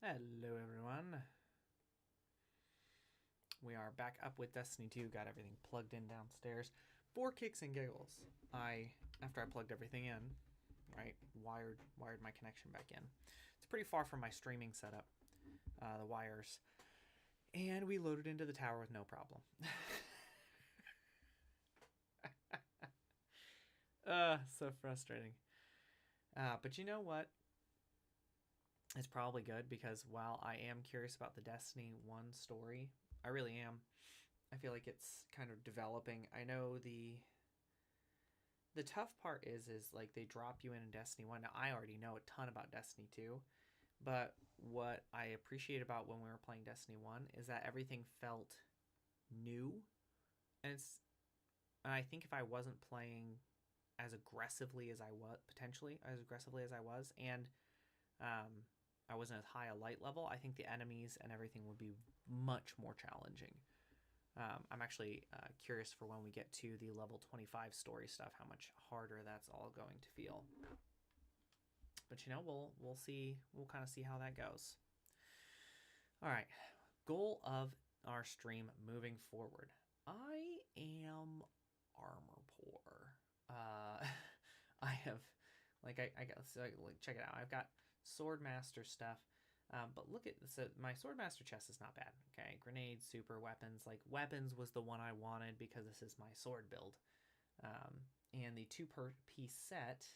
Hello, everyone. We are back up with Destiny 2. Got everything plugged in downstairs. For kicks and giggles, after I plugged everything in, right, wired my connection back in. It's pretty far from my streaming setup, the wires, and we loaded into the tower with no problem. So frustrating. But you know what? It's probably good because while I am curious about the Destiny 1 story, I really am. I feel like it's kind of developing. I know the tough part is like they drop you in Destiny 1. Now I already know a ton about Destiny 2, but what I appreciate about when we were playing Destiny 1 is that everything felt new. And I think if I wasn't playing as aggressively as I was, potentially as aggressively as I was, and um, I wasn't as high a light level, I think the enemies and everything would be much more challenging. I'm actually curious for when we get to the level 25 story stuff, how much harder that's all going to feel. But we'll see. We'll kind of see how that goes. All right, goal of our stream moving forward. I am armor poor. I have, I got, so like, check it out. I've got Swordmaster stuff. But look at, so my Swordmaster chest is not bad. Okay, grenades, super weapons. Like weapons was the one I wanted because this is my sword build. And the 2-piece set,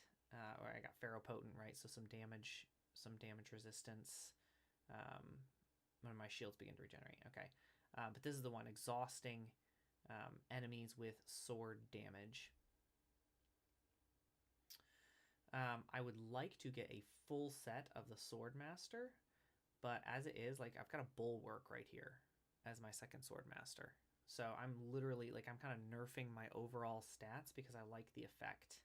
where I got Ferropotent, right? So some damage resistance. When my shields begin to regenerate. Okay, but this is the one, exhausting enemies with sword damage. I would like to get a full set of the Swordmaster, but as it is, like, I've got a Bulwark right here as my second Swordmaster. So I'm literally, like, I'm kind of nerfing my overall stats because I like the effect.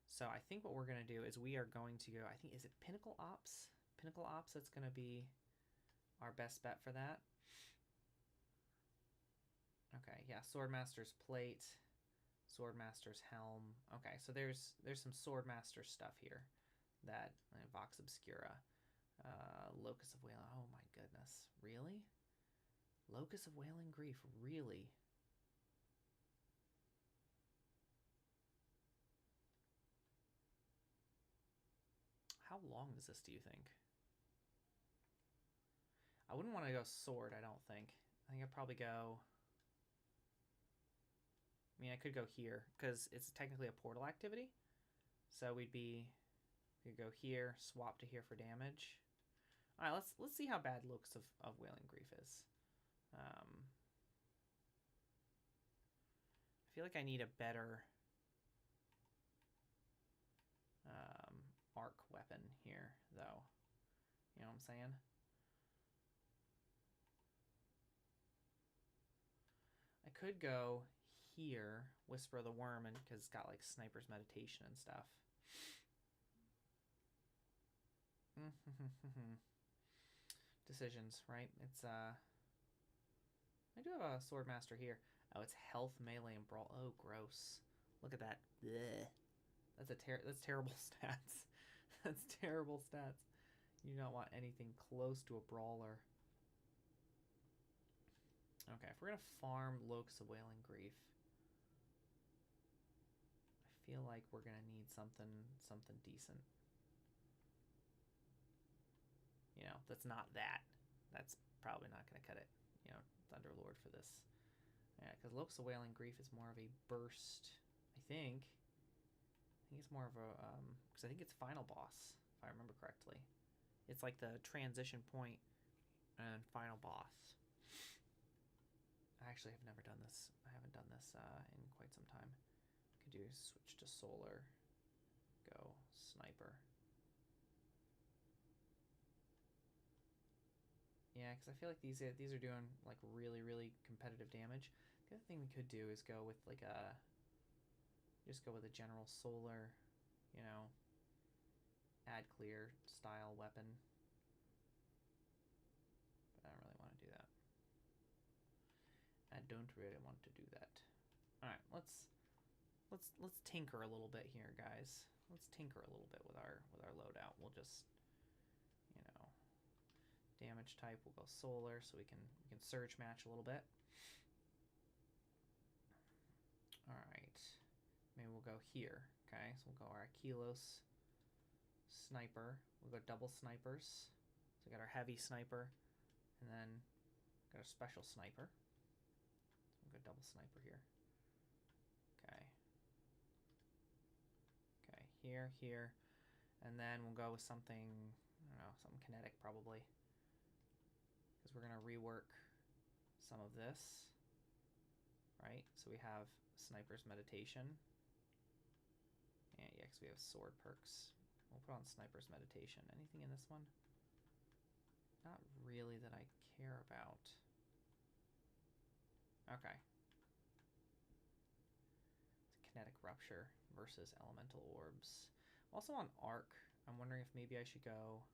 So I think what we're going to do is we are going to go, I think, is it Pinnacle Ops? Pinnacle Ops, that's going to be our best bet for that. Okay, yeah, Swordmaster's plate, Swordmaster's helm. Okay, so there's some Swordmaster stuff here. That Vox Obscura, Locus of Wailing. Oh my goodness, really? Locus of Wailing Grief, really? How long is this, do you think? I wouldn't want to go sword, I don't think. I think I'd probably go... I mean, I could go here, because it's technically a portal activity. So we could go here, swap to here for damage. Alright, let's see how bad Locus of Wailing Grief is. I feel like I need a better arc weapon here, though. You know what I'm saying? I could go here, Whisper of the Worm, and because it's got like Sniper's Meditation and stuff. Decisions, right? It's I do have a Swordmaster here. Oh, it's health, melee, and brawl. Oh, gross. Look at that. Blech. That's terrible stats. That's terrible stats. You don't want anything close to a brawler. Okay, if we're gonna farm Locus of Wailing Grief, I feel like we're gonna need something decent. That's not that. That's probably not gonna cut it. Thunderlord for this. Yeah, because Locus of Wailing Grief is more of a burst, I think. I think it's more of a, because I think it's final boss, if I remember correctly. It's like the transition point and final boss. I actually have never done this. I haven't done this in quite some time. Could do switch to solar, go sniper. Yeah, because I feel like these are doing like really competitive damage. The other thing we could do is go with like just go with a general solar, add clear style weapon. But I don't really want to do that. I don't really want to do that. All right, let's tinker a little bit here, guys. Let's tinker a little bit with our loadout. We'll just, damage type, we'll go solar so we can surge match a little bit. All right, maybe we'll go here. Okay, so we'll go our Kilos sniper. We'll go double snipers. So we got our heavy sniper, and then got a special sniper. So we'll go double sniper here. Okay. Okay, here, and then we'll go with something, I don't know, something kinetic probably, because we're gonna rework some of this, right? So we have Sniper's Meditation, and yeah, because we have sword perks. We'll put on Sniper's Meditation. Anything in this one? Not really that I care about. Okay. It's Kinetic Rupture versus Elemental Orbs. Also on Arc, I'm wondering if maybe I should go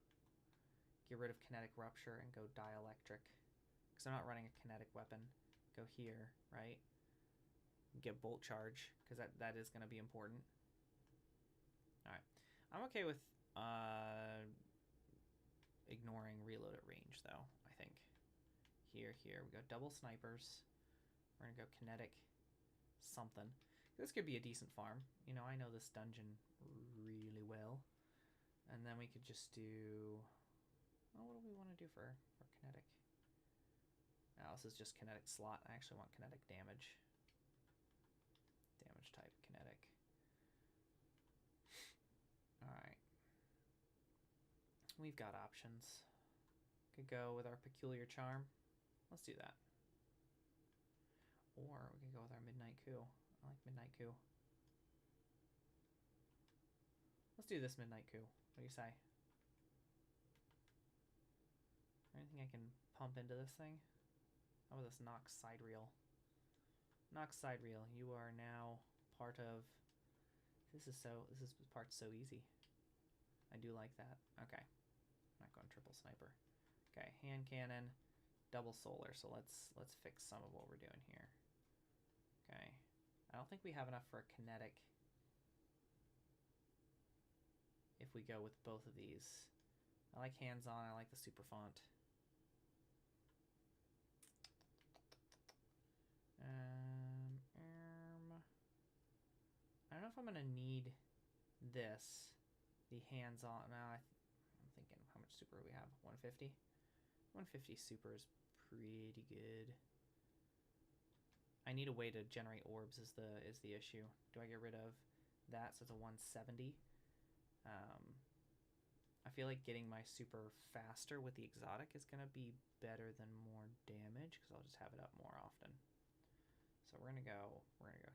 get rid of Kinetic Rupture and go Dielectric, because I'm not running a kinetic weapon. Go here, right? Get Bolt Charge, because that is going to be important. Alright. I'm okay with ignoring reload at range, though, I think. Here, we go double snipers. We're going to go kinetic something. This could be a decent farm. You know, I know this dungeon really well. And then we could just do... Oh, what do we want to do for kinetic? Now, this is just kinetic slot. I actually want kinetic damage. Damage type, kinetic. Alright. We've got options. Could go with our Peculiar Charm. Let's do that. Or we can go with our Midnight Coup. I like Midnight Coup. Let's do this Midnight Coup. What do you say? Anything I can pump into this thing? How about this Nox Side Reel? Nox Side Reel, you are now part of... This part's so easy. I do like that. Okay. I'm not going triple sniper. Okay, hand cannon, double solar. So let's fix some of what we're doing here. Okay. I don't think we have enough for a kinetic if we go with both of these. I like hands-on, I like the super font. I don't know if I'm gonna need this, the hands-on. I'm thinking, how much super do we have? 150? 150 super is pretty good. I need a way to generate orbs is the issue. Do I get rid of that so it's a 170? I feel like getting my super faster with the exotic is gonna be better than more damage because I'll just have it up more often. So we're gonna go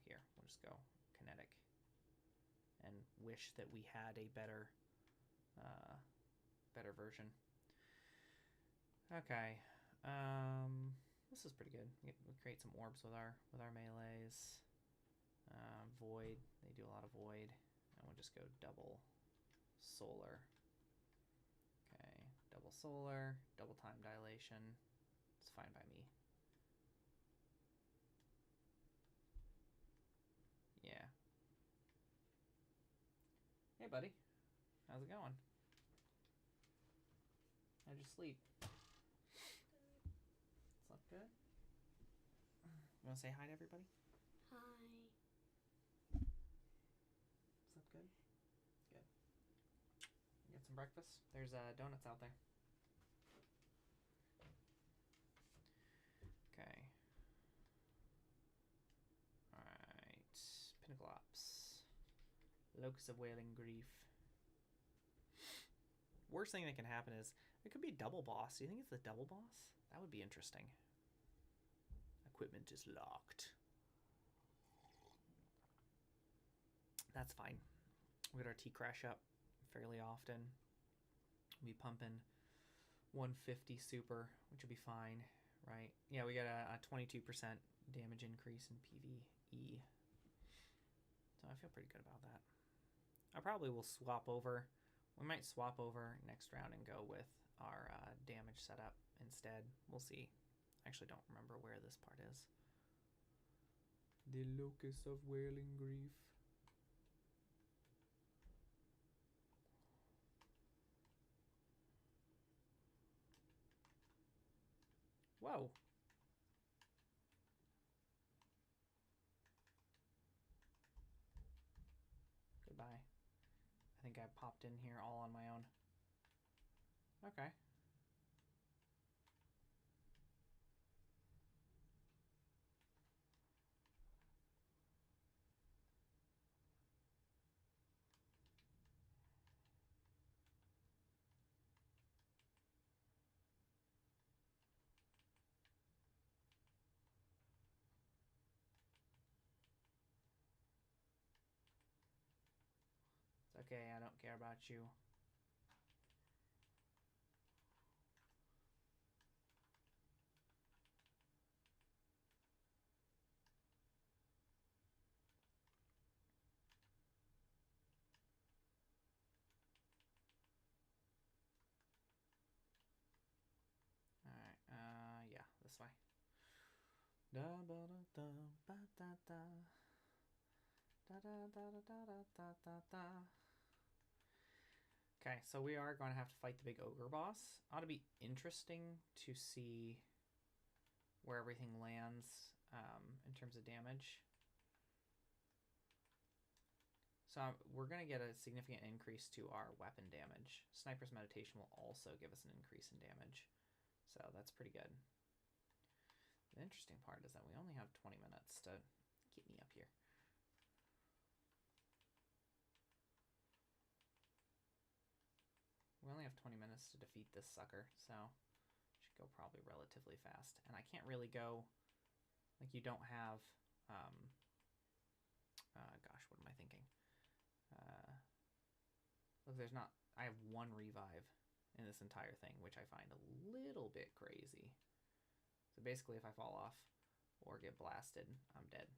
here. We'll just go kinetic and wish that we had a better version. Okay. This is pretty good. We create some orbs with our melees. Void. They do a lot of void. And we'll just go double solar. Okay. Double solar. Double time dilation. It's fine by me. Yeah. Hey, buddy. How's it going? How'd you sleep? Slept good? You want to say hi to everybody? Hi. Slept good? Good. You get some breakfast? There's donuts out there. Okay. Alright. Pinnacle Ops. Locus of Wailing Grief. Worst thing that can happen is it could be a double boss. Do you think it's the double boss? That would be interesting. Equipment is locked. That's fine. We get our T-Crash up fairly often. We'll be pumping 150 super, which will be fine, right? Yeah, we got a 22% damage increase in PvE. So I feel pretty good about that. I probably will swap over. We might swap over next round and go with our damage setup instead. We'll see. I actually don't remember where this part is. The Locus of Wailing Grief. Whoa. Goodbye. I think I popped in here all on my own. Okay. It's okay, I don't care about you. Alright, yeah, this way. Da ba da da ba da da. Da da da da da da da da. Okay, so we are going to have to fight the big ogre boss. Ought to be interesting to see where everything lands in terms of damage. So we're going to get a significant increase to our weapon damage. Sniper's Meditation will also give us an increase in damage. So that's pretty good. The interesting part is that we only have 20 minutes to get me up here. We only have 20 minutes to defeat this sucker, so should go probably relatively fast. And I can't really go, like, you don't have, gosh, what am I thinking? Look, there's not, I have one revive in this entire thing, which I find a little bit crazy. So basically, if I fall off or get blasted, I'm dead.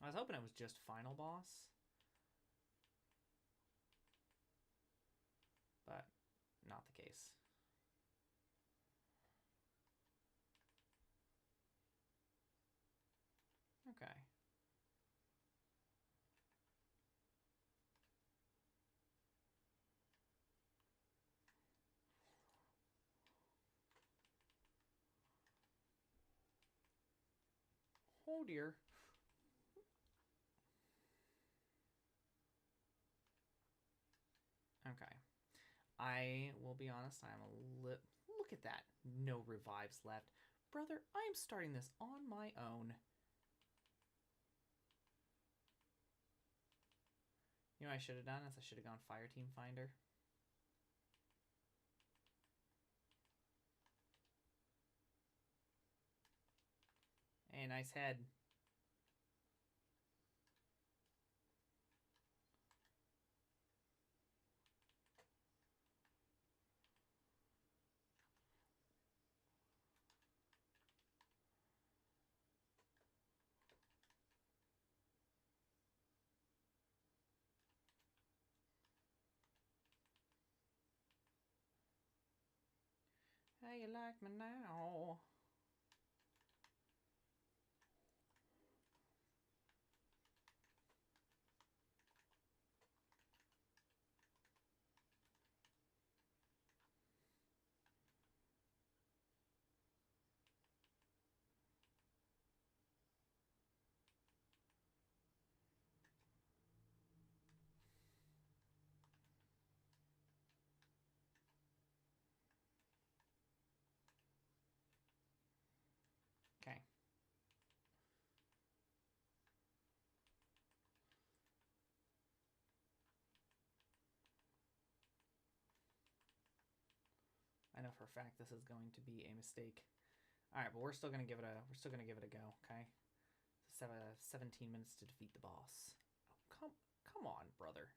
I was hoping it was just final boss, but not the case. Okay. Oh dear. Okay. I will be honest, I'm a little... Look at that. No revives left. Brother, I'm starting this on my own. You know what I should have done is I should have gone Fire Team Finder. Hey, nice head. How you like me now? Okay. I know for a fact this is going to be a mistake. All right, but we're still gonna give it a go. Okay. So 17 minutes to defeat the boss. Oh, come on, brother.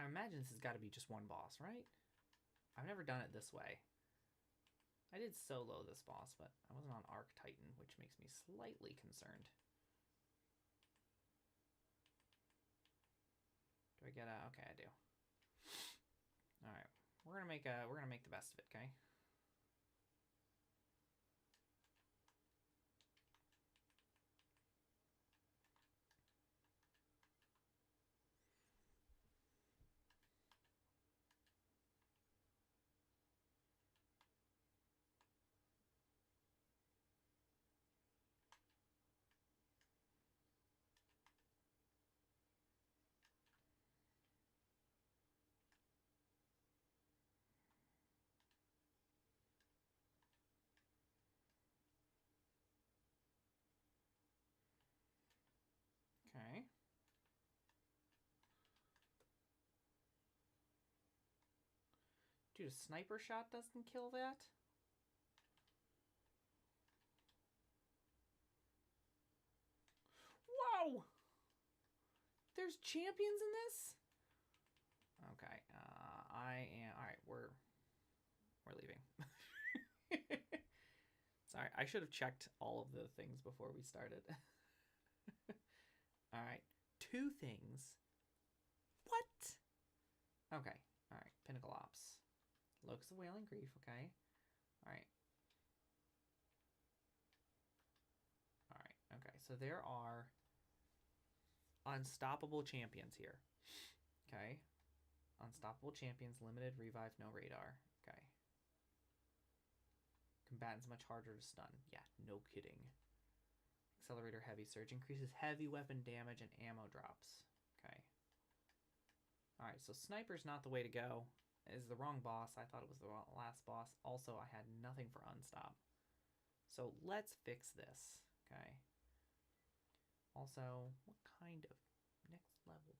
I imagine this has got to be just one boss, right? I've never done it this way. I did solo this boss, but I wasn't on Arc Titan, which makes me slightly concerned. Do I get a... Okay, I do. All right, we're gonna make the best of it, okay? Dude, a sniper shot doesn't kill that? Whoa! There's champions in this? Okay, I am... Alright, we're leaving. Sorry, I should have checked all of the things before we started. Alright, 2 things. What? Okay, alright, Pinnacle Ops. Locus of Wailing Grief, okay. Alright. Alright, okay, so there are unstoppable champions here. Okay. Unstoppable champions, limited revive, no radar. Okay. Combatants much harder to stun. Yeah, no kidding. Accelerator heavy surge increases heavy weapon damage and ammo drops. Okay. Alright, so sniper's not the way to go. Is the wrong boss. I thought it was the last boss. Also, I had nothing for unstop. So let's fix this. Okay. Also, what kind of next level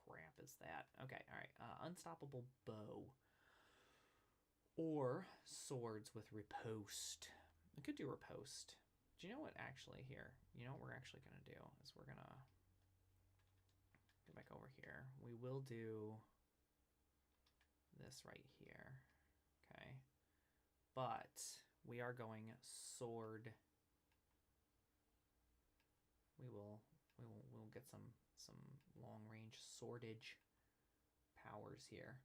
crap is that? Okay, alright. Unstoppable bow. Or swords with riposte. We could do riposte. Do you know what actually here? You know what we're actually going to do is we're going to go back over here. We will do this right here. Okay. But we are going sword. We'll get some long range swordage powers here.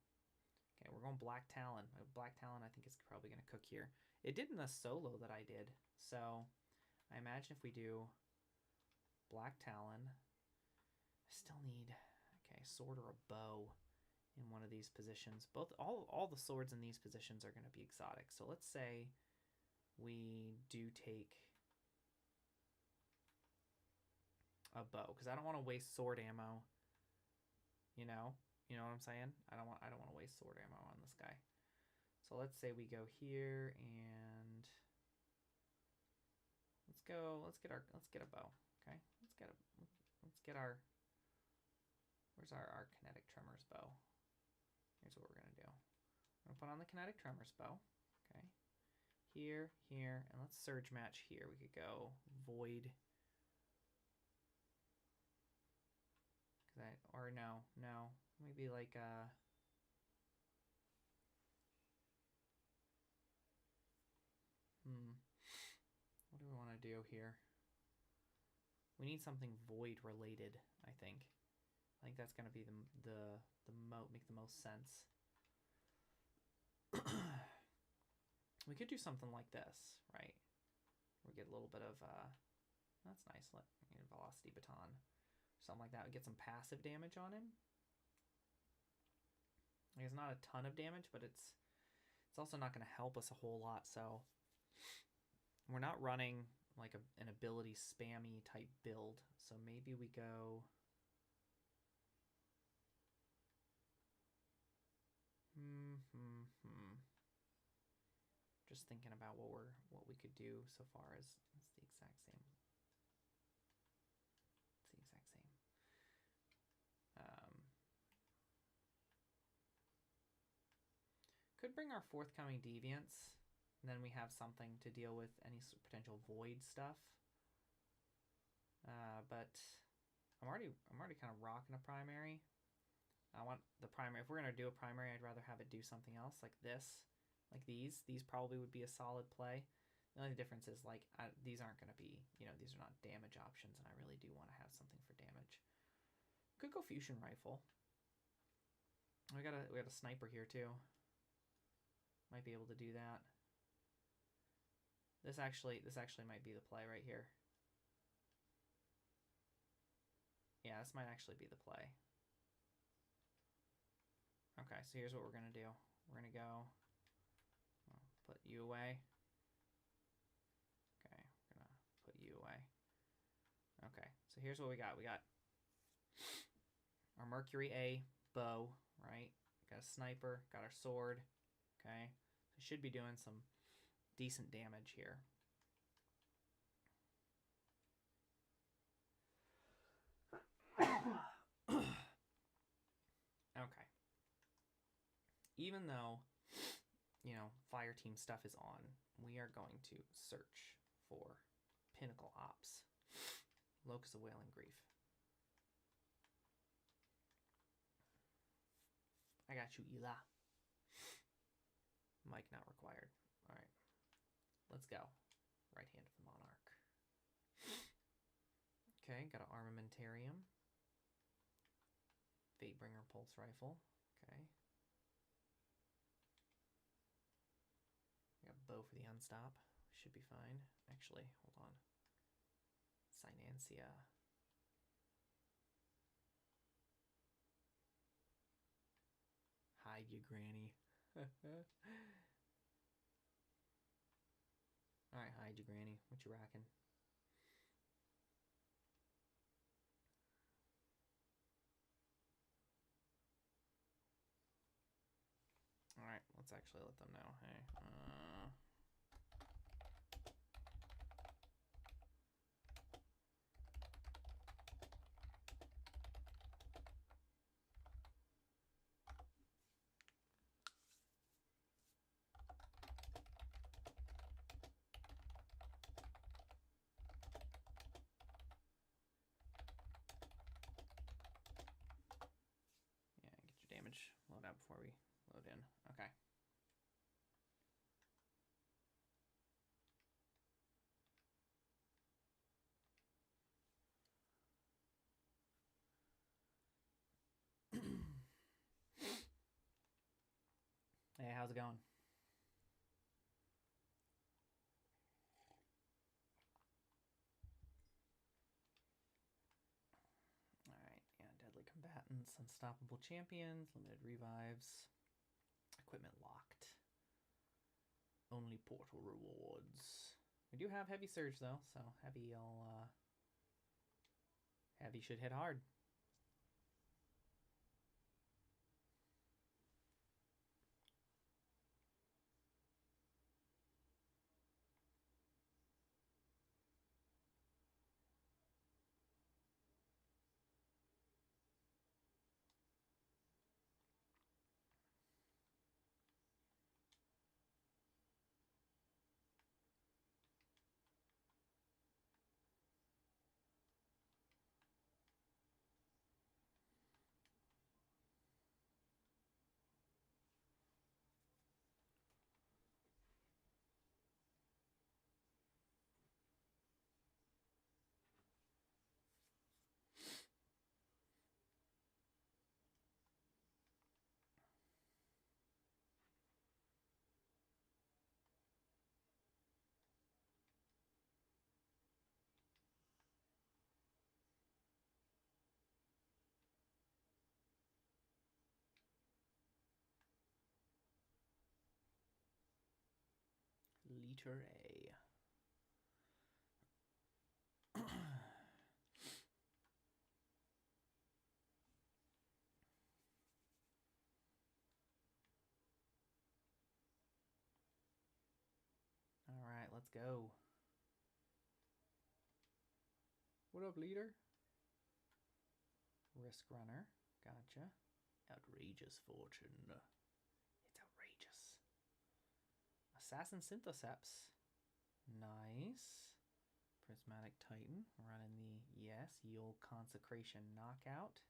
Okay, we're going Black Talon. Black Talon I think is probably going to cook here. It did in the solo that I did. So I imagine if we do Black Talon, I still need, okay, sword or a bow in one of these positions. All the swords in these positions are going to be exotic. So let's say we do take a bow, because I don't want to waste sword ammo. You know what I'm saying? I don't want to waste sword ammo on this guy. So let's say we go here and let's get a bow. Okay, let's get our, where's our kinetic tremors bow? Here's what we're gonna do. I'm gonna put on the kinetic tremors bow. Okay, here, and let's surge match here. We could go void. Or no, maybe like what do we want to do here? We need something void related, I think. I think that's gonna be make the most sense. We could do something like this, right? We get a little bit of that's nice. Velocity baton. Something like that would get some passive damage on him. Like, it's not a ton of damage, but it's also not going to help us a whole lot. So we're not running like an ability spammy type build. So maybe we go. Just thinking about what we could do so far as it's the exact same. Could bring our forthcoming deviants, and then we have something to deal with any potential void stuff. But I'm already kind of rocking a primary. I want the primary. If we're gonna do a primary, I'd rather have it do something else like this, like these. These probably would be a solid play. The only difference is like these aren't gonna be, these are not damage options, and I really do want to have something for damage. Could go fusion rifle. We got a sniper here too. Might be able to do that. This actually might be the play right here. Yeah, this might actually be the play. Okay, so here's what we're gonna do. We're gonna go put you away. Okay, we're gonna put you away. Okay, so here's what we got. We got our Mercury A bow, right? Got a sniper, got our sword. Okay, so should be doing some decent damage here. Okay. Even though fire team stuff is on, we are going to search for Pinnacle Ops. Locus of Wailing Grief. I got you, Ela. Mic not required. Alright. Let's go. Right Hand of the Monarch. Okay, got an Armamentarium. Fatebringer Pulse Rifle. Okay. Got Bow for the Unstop. Should be fine. Actually, hold on. Synancia. Hide you, Granny. Alright, hide you, Granny. What you rocking? Alright, let's actually let them know. Hey, yeah, get your damage load out before we load in. Okay. Hey, how's it going? Alright, yeah, Deadly Combatants, Unstoppable Champions, Limited Revives, Equipment locked. Only portal rewards. We do have Heavy Surge though, so Heavy Heavy should hit hard. Liter A. Alright, let's go. What up, leader? Risk Runner. Gotcha. Outrageous Fortune. It's outrageous. Assassin Synthoceps. Nice. Prismatic Titan. Running the, yes, Yule Consecration Knockout.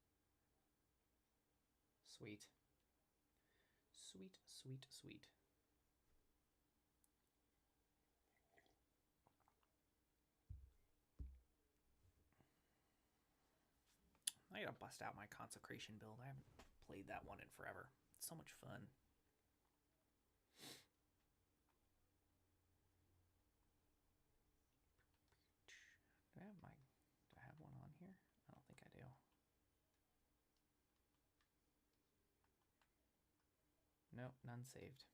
Sweet. Sweet, sweet, sweet. I gotta bust out my Consecration build. I haven't played that one in forever. It's so much fun. Do I have one on here? I don't think I do. Nope, none saved.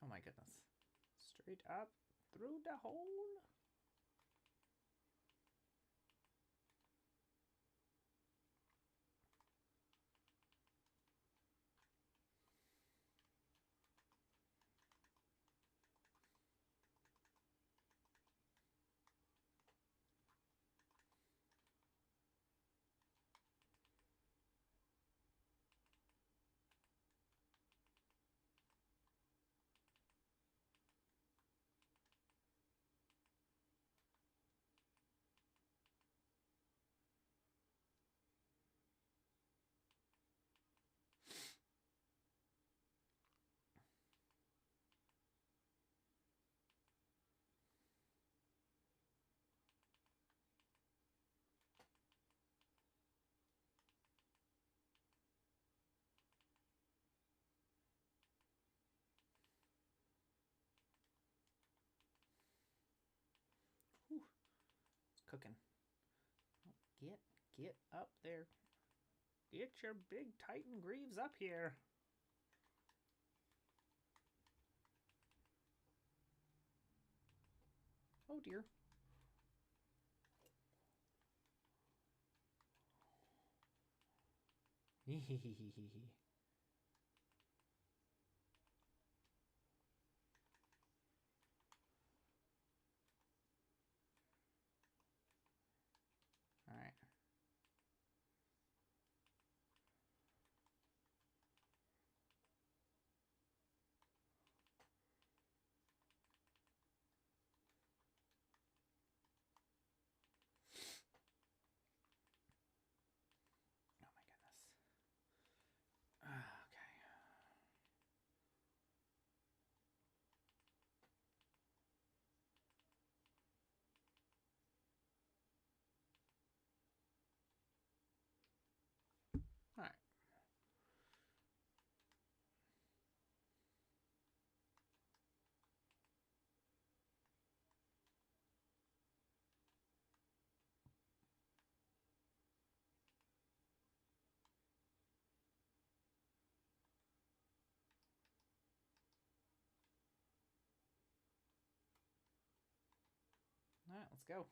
Oh my goodness. Straight up through the hole. Whew. It's cooking. Get up there. Get your big Titan Greaves up here. Oh dear. Hehehehe. Alright. Oh my goodness. Okay. Alright. Alright, let's go.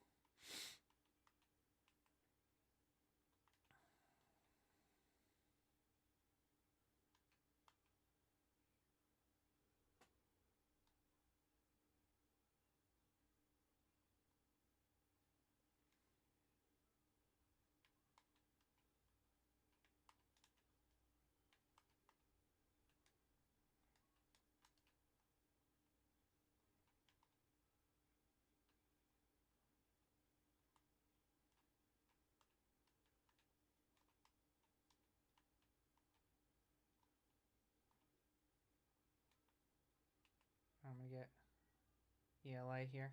I'm gonna get ELA here.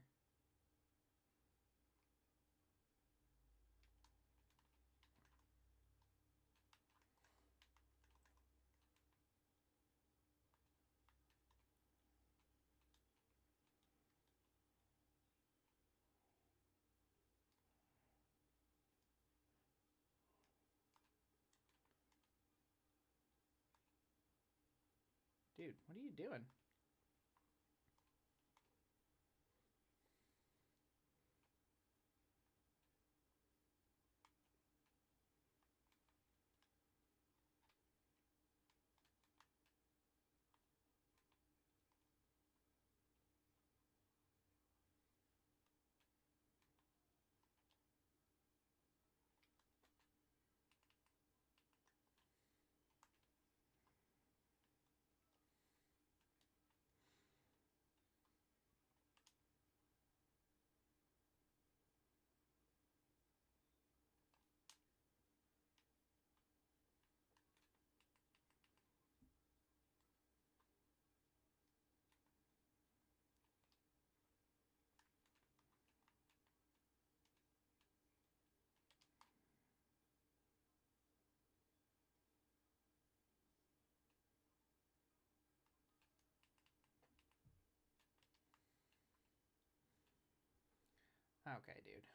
Dude, what are you doing? Okay, dude.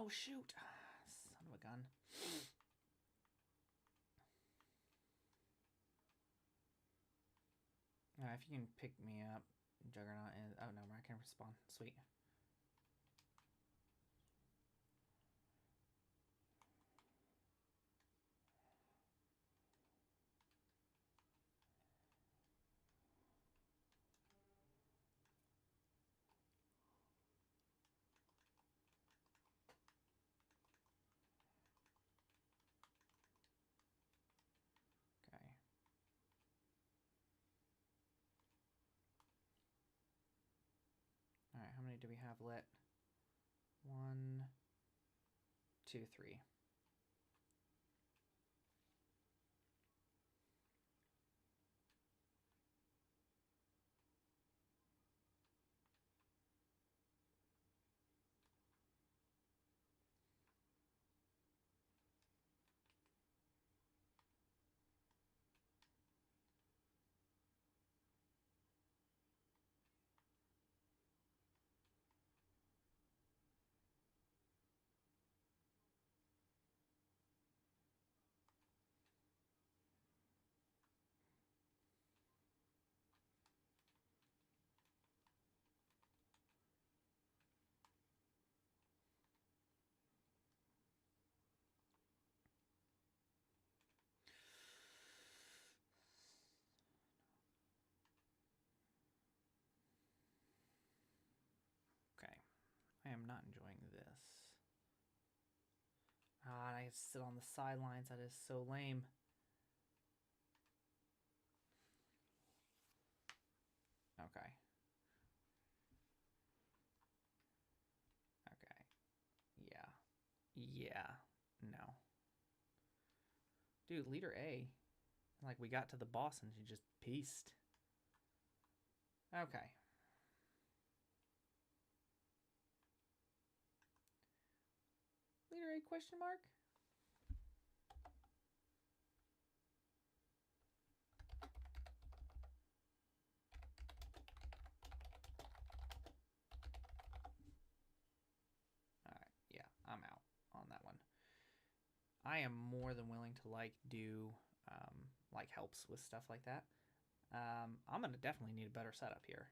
No, shoot. Son of a gun. If you can pick me up, Juggernaut is... Oh, no, I can respawn. Sweet. Okay. All right, how many do we have lit? 1, 2, 3. Okay. I am not enjoying this. Ah, I sit on the sidelines. That is so lame. Okay. Okay. Yeah. Yeah. No. Dude, leader A. Like, we got to the boss and she just pieced. Okay. Leader A question mark? Alright, yeah, I'm out on that one. I am more than willing to, like, do, like, helps with stuff like that. I'm gonna definitely need a better setup here.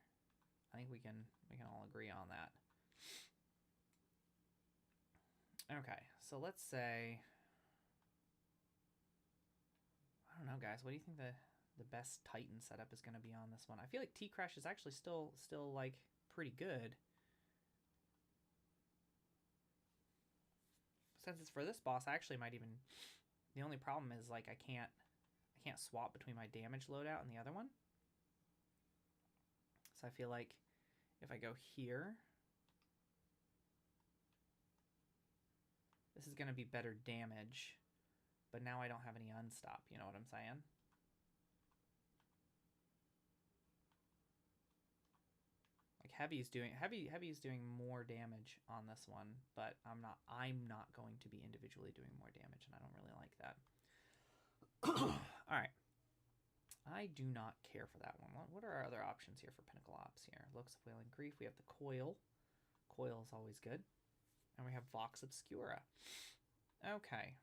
I think we can all agree on that. Okay, so let's say, I don't know, guys. What do you think the best Titan setup is going to be on this one? I feel like T-Crash is actually still like pretty good. Since it's for this boss, I actually might even. The only problem is like I can't swap between my damage loadout and the other one. So I feel like if I go here, this is going to be better damage, but now I don't have any unstop. You know what I'm saying? Like Heavy's doing more damage on this one, but I'm not going to be individually doing more damage, and I don't really like that. All right. I do not care for that one. What are our other options here for Pinnacle Ops here? Locus of Wailing Grief. We have the Coil. Coil is always good. And we have Vox Obscura. Okay.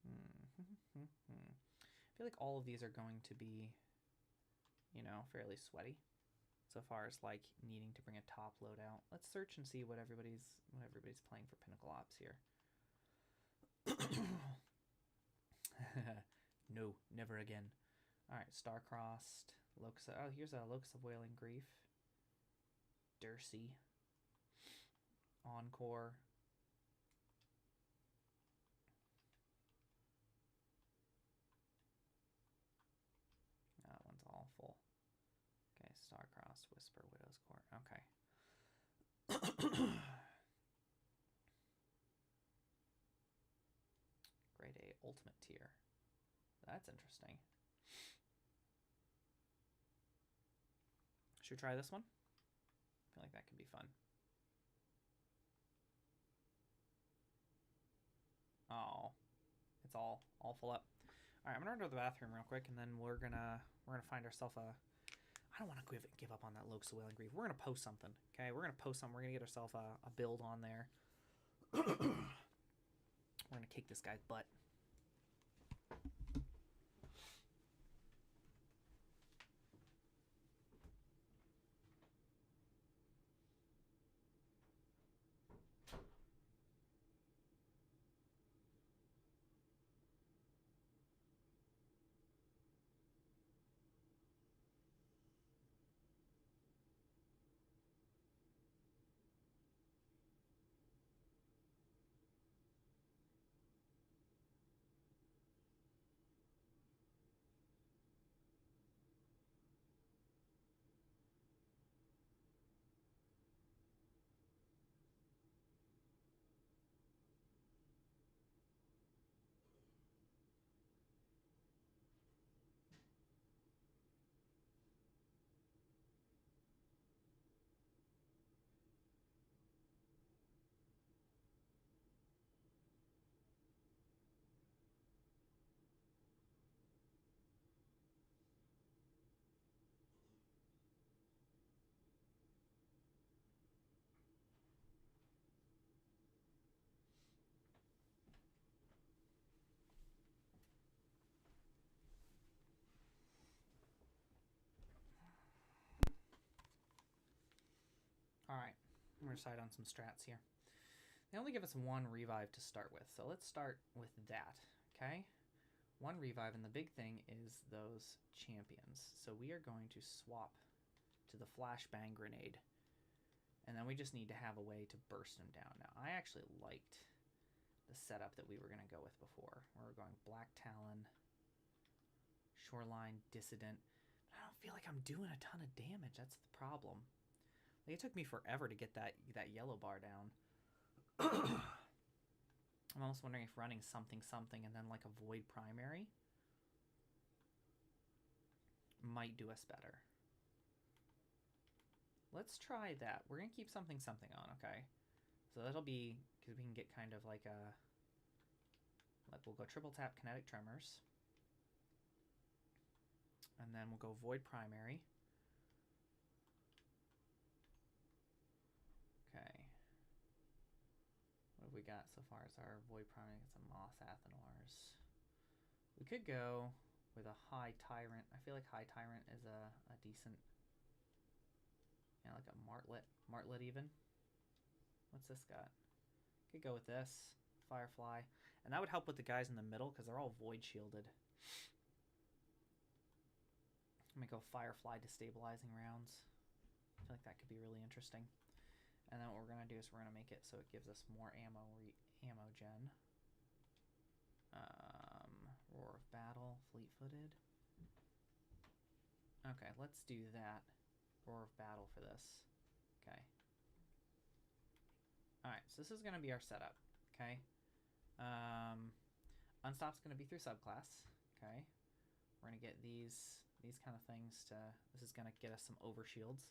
I feel like all of these are going to be, you know, fairly sweaty. So far as like needing to bring a top loadout. Let's search and see what everybody's playing for Pinnacle Ops here. No, never again. All right, Star-Crossed, Locus. Oh, here's a Locus of Wailing Grief. Dursey. Encore. That one's all full. Okay, Star-Crossed, Whisper, Widow's Court. Okay. Grade A Ultimate Tier. That's interesting. Should we try this one? I feel like that could be fun. Oh, it's all full up. All right, I'm gonna run to the bathroom real quick, and then we're gonna find ourselves a. I I don't want to give up on that Locust of Wailing Grief. We're going to post something, okay? We're going to post something. We're going to get ourselves a build on there. We're going to kick this guy's butt. Alright, I'm going to decide on some strats here. They only give us one revive to start with, so let's start with that, okay? One revive, and the big thing is those champions. So we are going to swap to the flashbang grenade, and then we just need to have a way to burst them down. Now, I actually liked the setup that we were going to go with before, where we're going Black Talon, Shoreline, Dissident. But I don't feel like I'm doing a ton of damage. That's the problem. Like, it took me forever to get that yellow bar down. I'm almost wondering if running something and then like a void primary might do us better. Let's try that. We're gonna keep something on, okay? So that'll be because we can get kind of like a we'll go triple tap kinetic tremors, and then we'll go void primary. Okay. What have we got so far as our void primary? Get some Moss Athenors. We could go with a High Tyrant. I feel like High Tyrant is a decent, yeah, like a Martlet even. What's this got? Could go with this Firefly, and that would help with the guys in the middle because they're all void shielded. I'm gonna go Firefly destabilizing rounds. I feel like that could be really interesting. And then what we're going to do is we're going to make it so it gives us more ammo gen. Roar of Battle, fleet-footed. Okay, let's do that. Roar of Battle for this. Okay. Alright, so this is going to be our setup. Okay. Unstop's going to be through subclass. Okay. We're going to get these kind of things to... This is going to get us some overshields.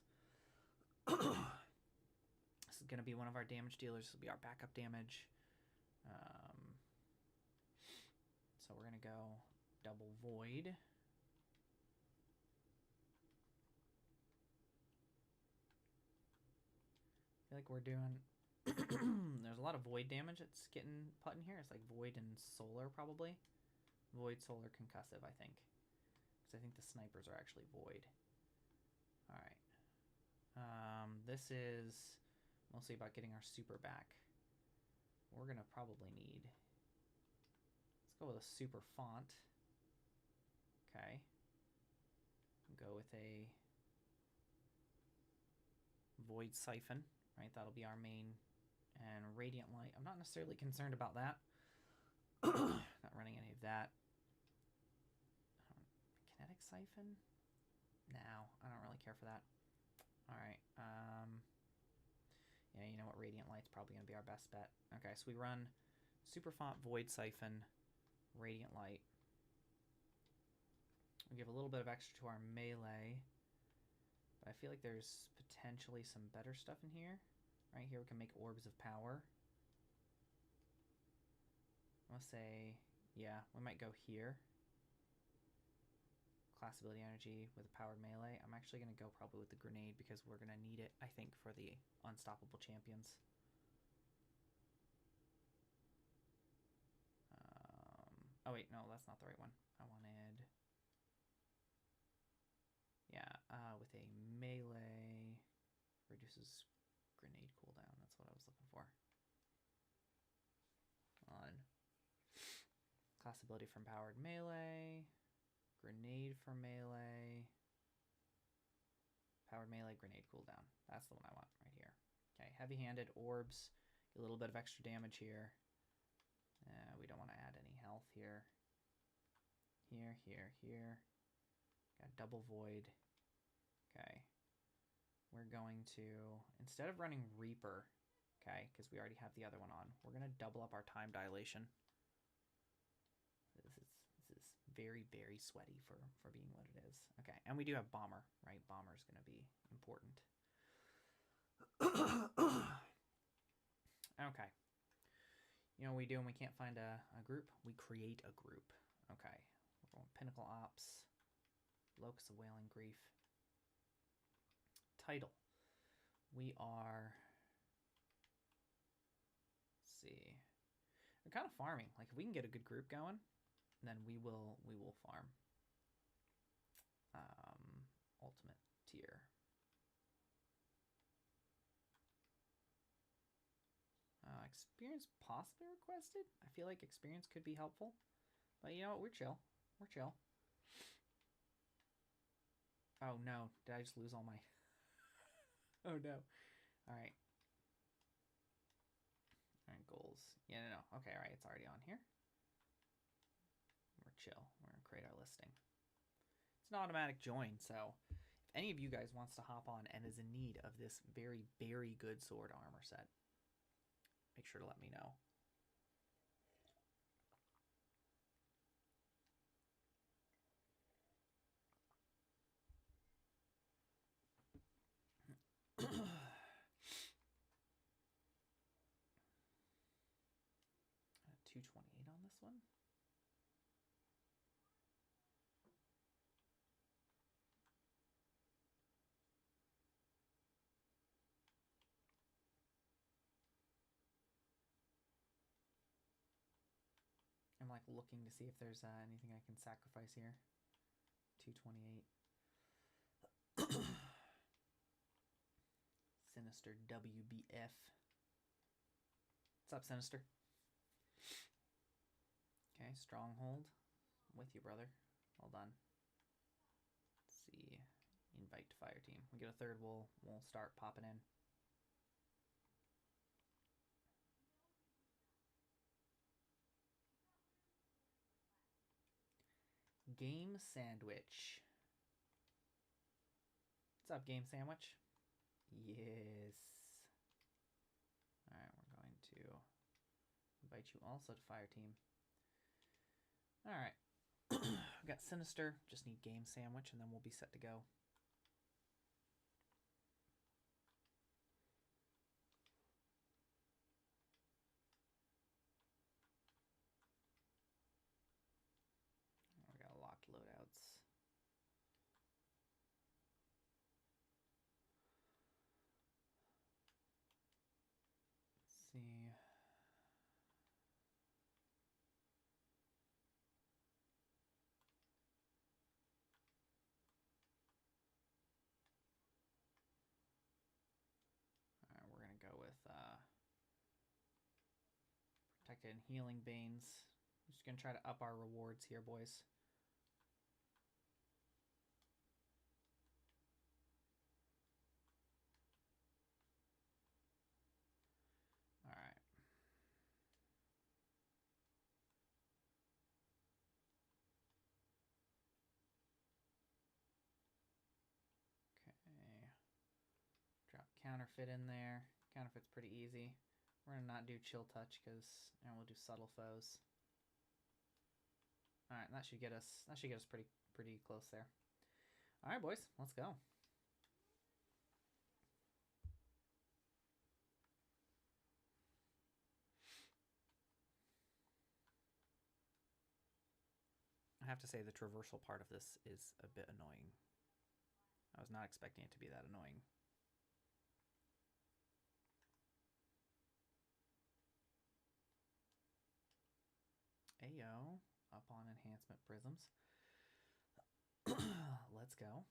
This is going to be one of our damage dealers. This will be our backup damage. So we're going to go double void. I feel like we're doing... There's a lot of void damage that's getting put in here. It's like void and solar probably. Void, solar, concussive, I think. Because I think the snipers are actually void. Alright. This is... mostly about getting our super back. We're going to probably need... Let's go with a super font. Okay. Go with a void siphon, right? That'll be our main. And radiant light. I'm not necessarily concerned about that. Not running any of that. Kinetic siphon? No, I don't really care for that. Alright, yeah, you know what? Radiant Light's probably going to be our best bet. Okay, so we run Super Font, Void Siphon, Radiant Light. We give a little bit of extra to our melee. But I feel like there's potentially some better stuff in here. Right here we can make Orbs of Power. I'm going to say, yeah, we might go here. class ability energy with a powered melee. I'm actually going to go probably with the grenade because we're going to need it, I think, for the unstoppable champions. Oh wait, no, that's not the right one. I wanted, yeah, with a melee, reduces grenade cooldown. That's what I was looking for. On class ability from powered melee, grenade for melee, powered melee, grenade cooldown. That's the one I want right here. Okay, heavy-handed orbs, a little bit of extra damage here. We don't want to add any health here. Here. Got double void. Okay. We're going to, instead of running Reaper, okay, because we already have the other one on, we're going to double up our time dilation. This is very, very sweaty for being what it is. Okay, and we do have Bomber, right? Bomber is going to be important. Okay. You know what we do when we can't find a group? We create a group. Okay. We're going Pinnacle Ops, Locus of Wailing Grief. Title. We are, let's see. We're kind of farming. Like if we can get a good group going, then we will farm. Ultimate tier. Experience possibly requested. I feel like experience could be helpful, but you know what? We're chill. We're chill. Oh no! Did I just lose all my? Oh no! All right. All right, goals. Yeah, no. Okay, all right. It's already on here. We're chill. We're gonna create our listing. It's an automatic join, so if any of you guys wants to hop on and is in need of this very, very good sword armor set, make sure to let me know. $228 on this one. I'm like looking to see if there's anything I can sacrifice here. 228. Sinister WBF. What's up, Sinister? Okay, Stronghold. I'm with you, brother. Well done. Let's see. Invite to fire team. We get a third, we'll start popping in. Game Sandwich. What's up, Game Sandwich? Yes. Alright, we're going to invite you also to fire team. Alright. We got Sinister. Just need Game Sandwich and then we'll be set to go. We got locked loadouts. Let's see. Alright, we're gonna go with Protected and Healing Banes. I'm just gonna try to up our rewards here, boys. Alright. Okay. Drop Counterfeit in there. Counterfeit's pretty easy. We're gonna not do Chill Touch because, and we'll do Subtle Foes. All right, that should get us pretty close there. All right, boys, let's go. have to say the traversal part of this is a bit annoying. I was not expecting it to be that annoying. Ayo, up on enhancement prisms. Let's go.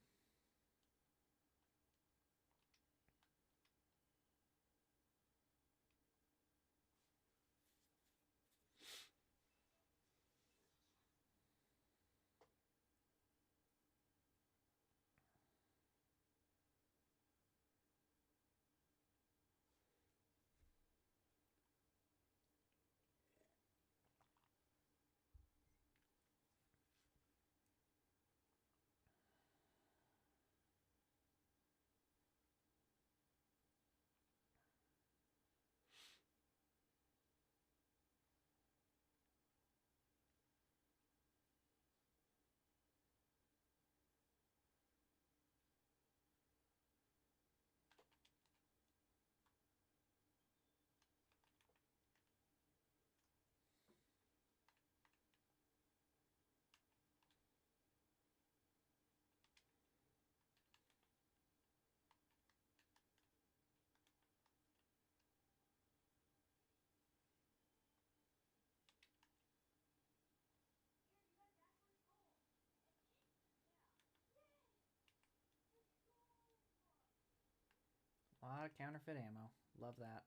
A lot of counterfeit ammo. Love that.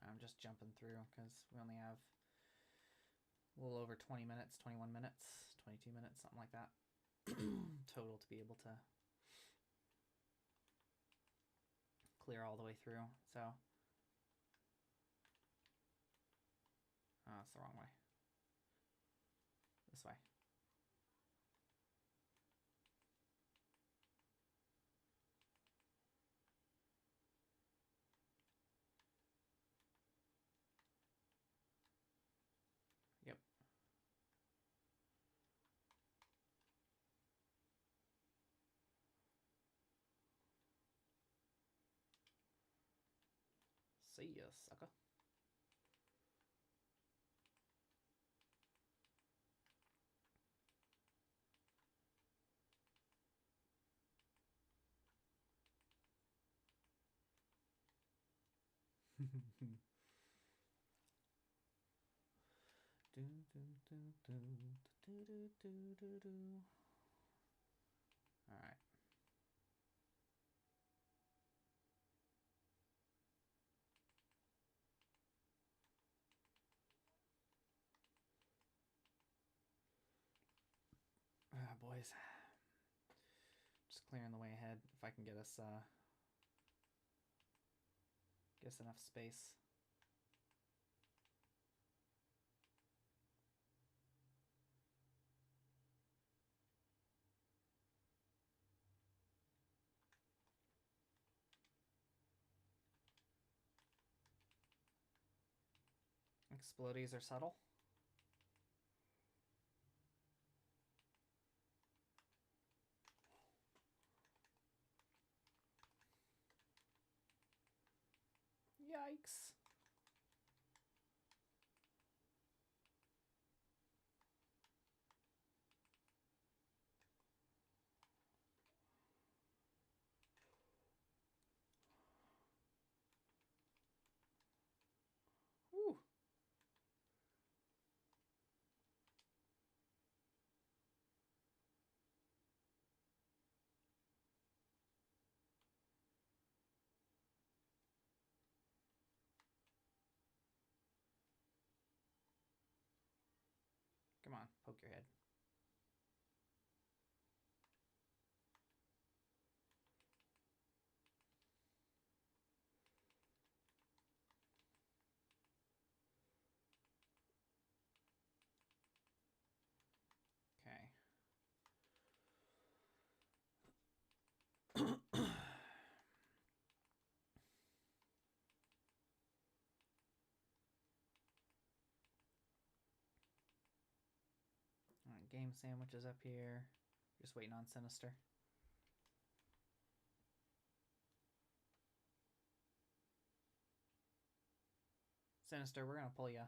I'm just jumping through because we only have a little over 20 minutes, 21 minutes, 22 minutes, something like that total to be able to clear all the way through. So, oh, it's the wrong way. This way. Yep. See ya, sucker. All right. Boys. Just clearing the way ahead. If I can get us enough space. Explodies are subtle. Yikes. Whew. Come on, poke your head. Okay. Game Sandwich is up here. Just waiting on Sinister. Sinister, we're gonna pull ya.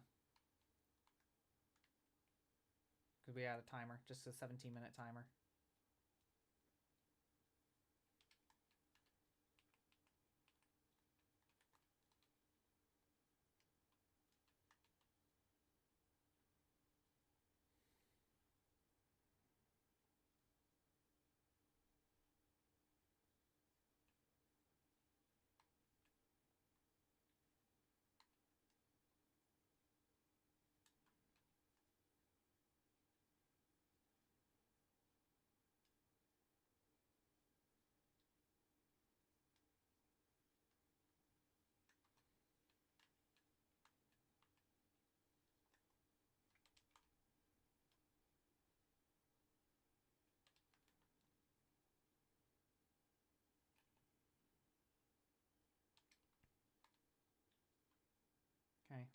Because we had a timer, just a 17-minute timer. Okay.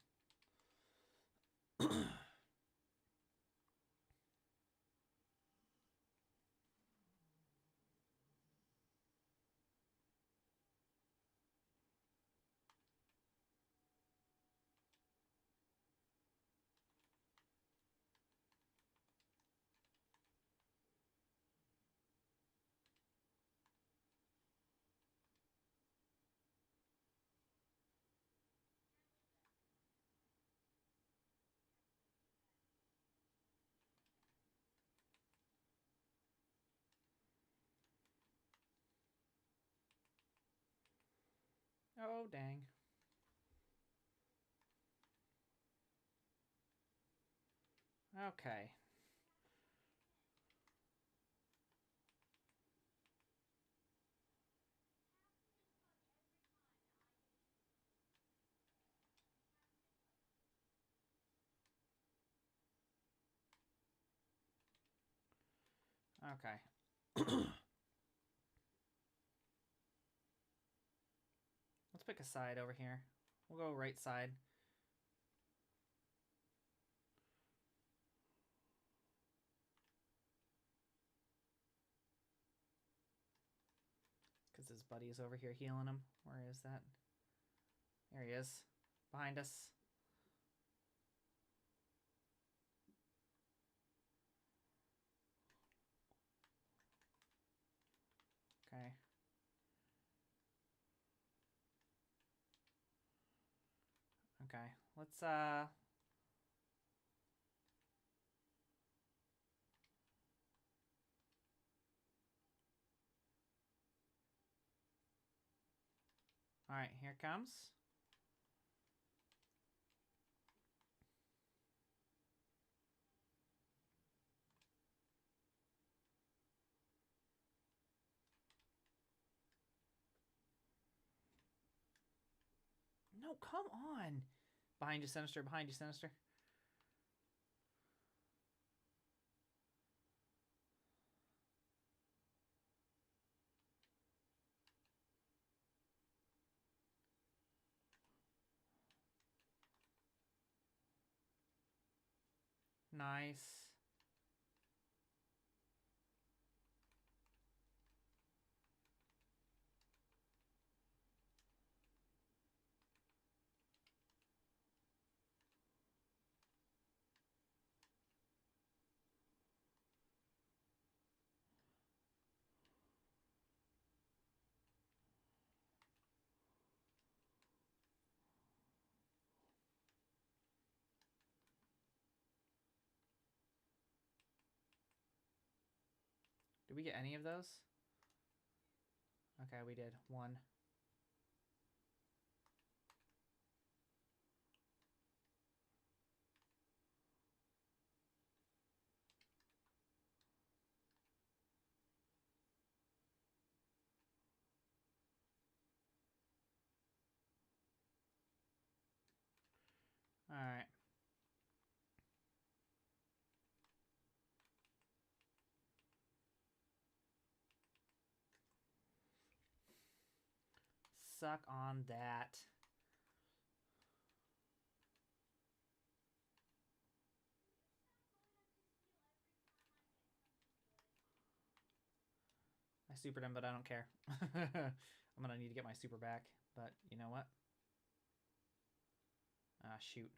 Oh, dang. Okay. Okay. Let's pick a side over here. We'll go right side. Because his buddy is over here healing him. Where is that? There he is. Behind us. Okay. Okay. Let's Alright, here it comes. No, come on. Behind you, Sinister. Behind you, Sinister. Nice. Did we get any of those? Okay, we did. One. Alright. Suck on that. supered him, but I don't care. I'm gonna need to get my super back, but you know what? Ah, shoot.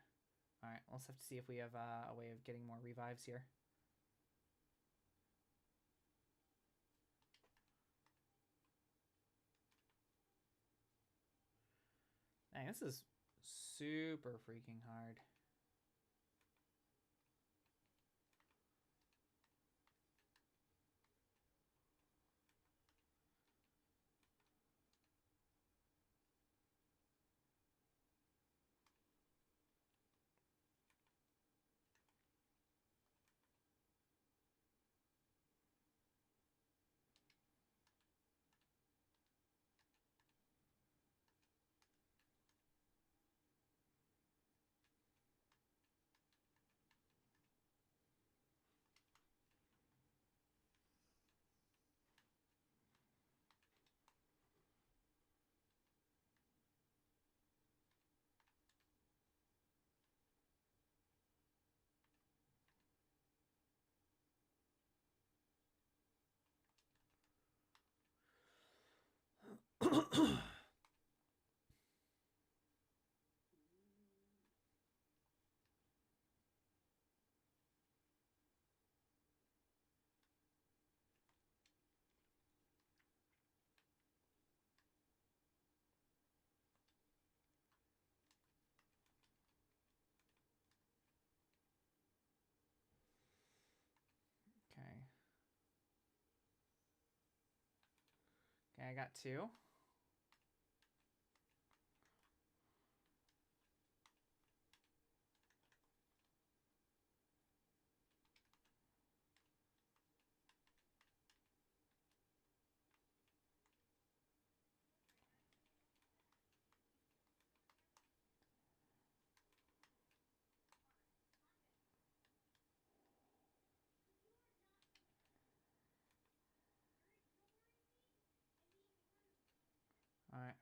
Alright, let's have to see if we have a way of getting more revives here. Dang, this is super freaking hard. Okay. Okay, I got two. Alright.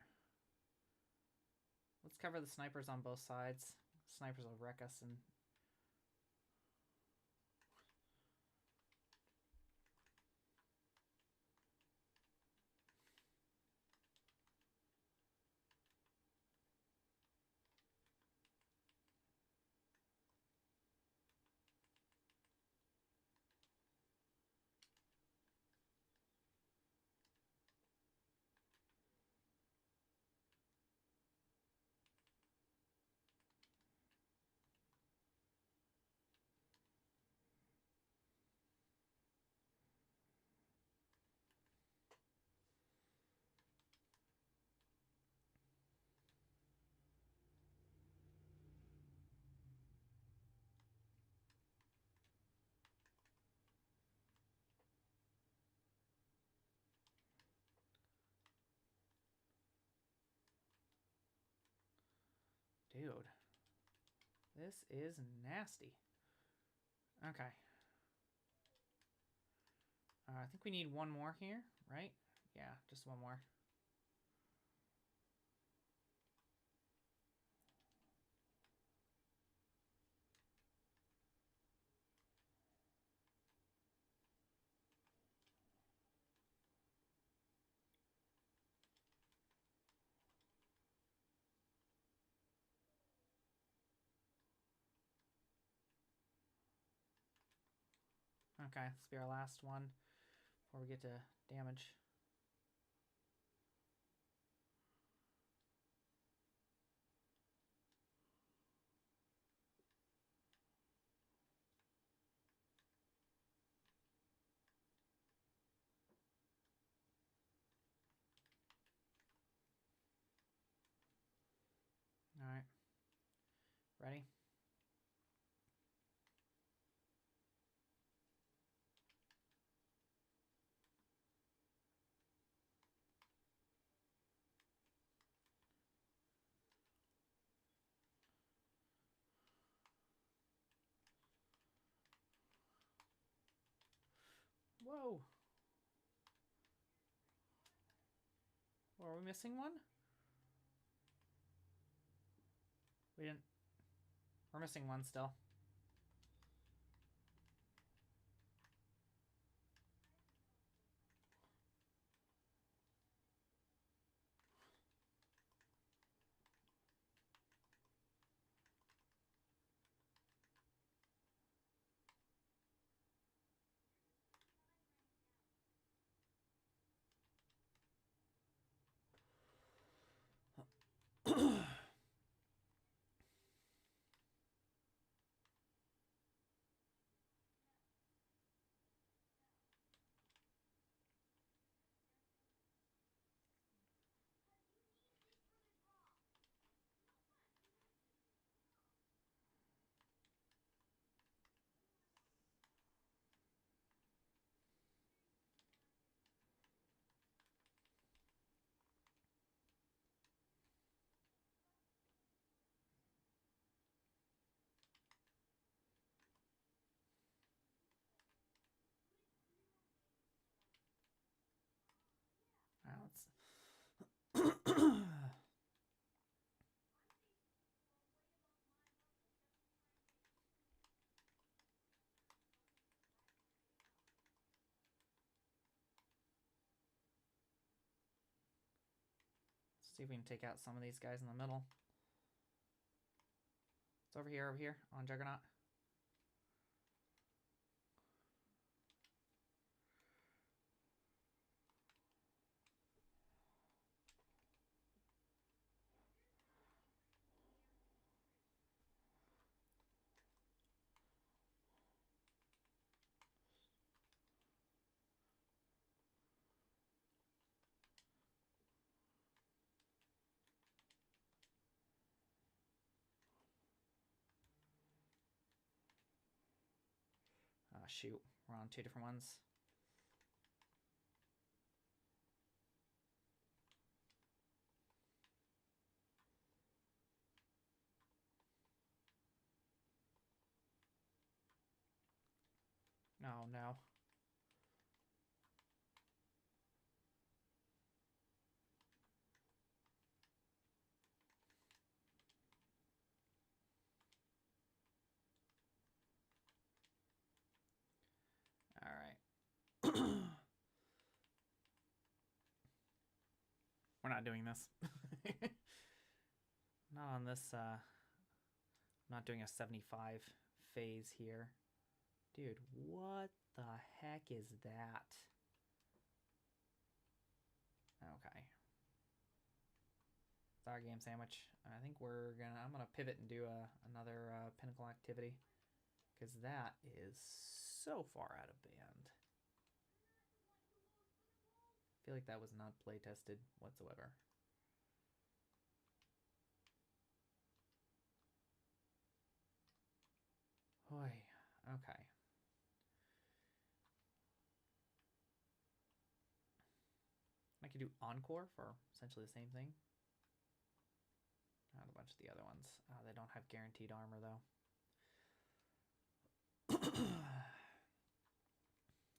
Let's cover the snipers on both sides. Snipers will wreck us and... Dude. This is nasty. Okay. I think we need one more here, right? Yeah, just one more. Okay, this will be our last one before we get to damage. Alright. Ready? Whoa! Oh, are we missing one? We didn't... We're missing one still. See if we can take out some of these guys in the middle. It's over here on Juggernaut. Shoot, we're on two different ones. Oh no. All right. We're not doing this. Not on this, I'm not doing a 75 phase here. Dude, what the heck is that? Okay. It's our game sandwich. I think I'm gonna pivot and do another pinnacle activity. Because that is so far out of band. I feel like that was not play tested whatsoever. Oy, okay. I could do Encore for essentially the same thing. Not a bunch of the other ones. They don't have guaranteed armor though.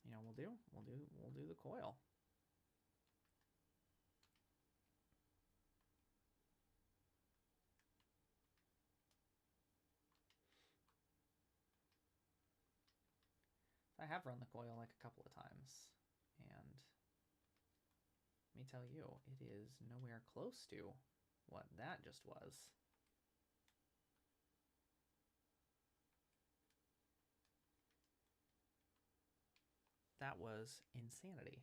You know, we'll do the coil. I have run the coil like a couple of times, and let me tell you, it is nowhere close to what that just was. That was insanity.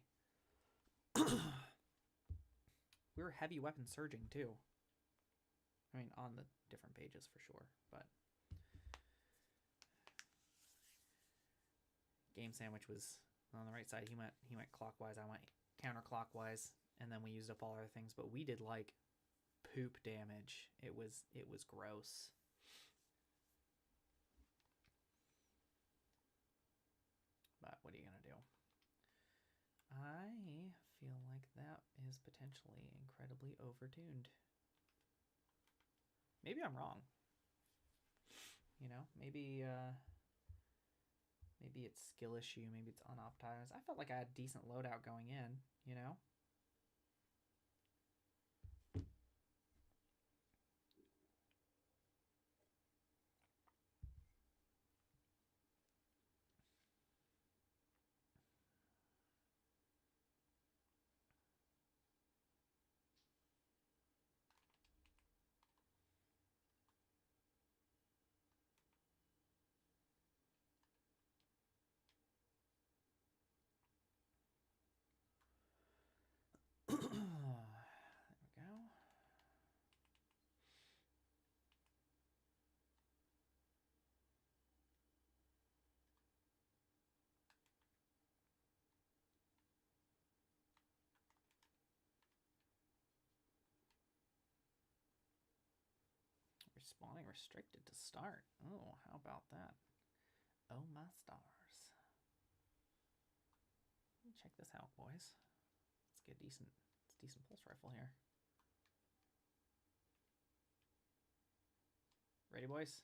We were heavy weapon surging too. I mean, on the different pages for sure, but game sandwich was on the right side. He went clockwise. I went counterclockwise, and then we used up all our things. But we did like poop damage. It was gross. But what are you gonna do? I feel like that is potentially incredibly overtuned. Maybe I'm wrong. You know, maybe it's skill issue, maybe it's unoptimized. I felt like I had decent loadout going in, you know? There we go. Respawning restricted to start. Oh, how about that? Oh my stars. Check this out, boys. Let's get decent pulse rifle here. Ready, boys?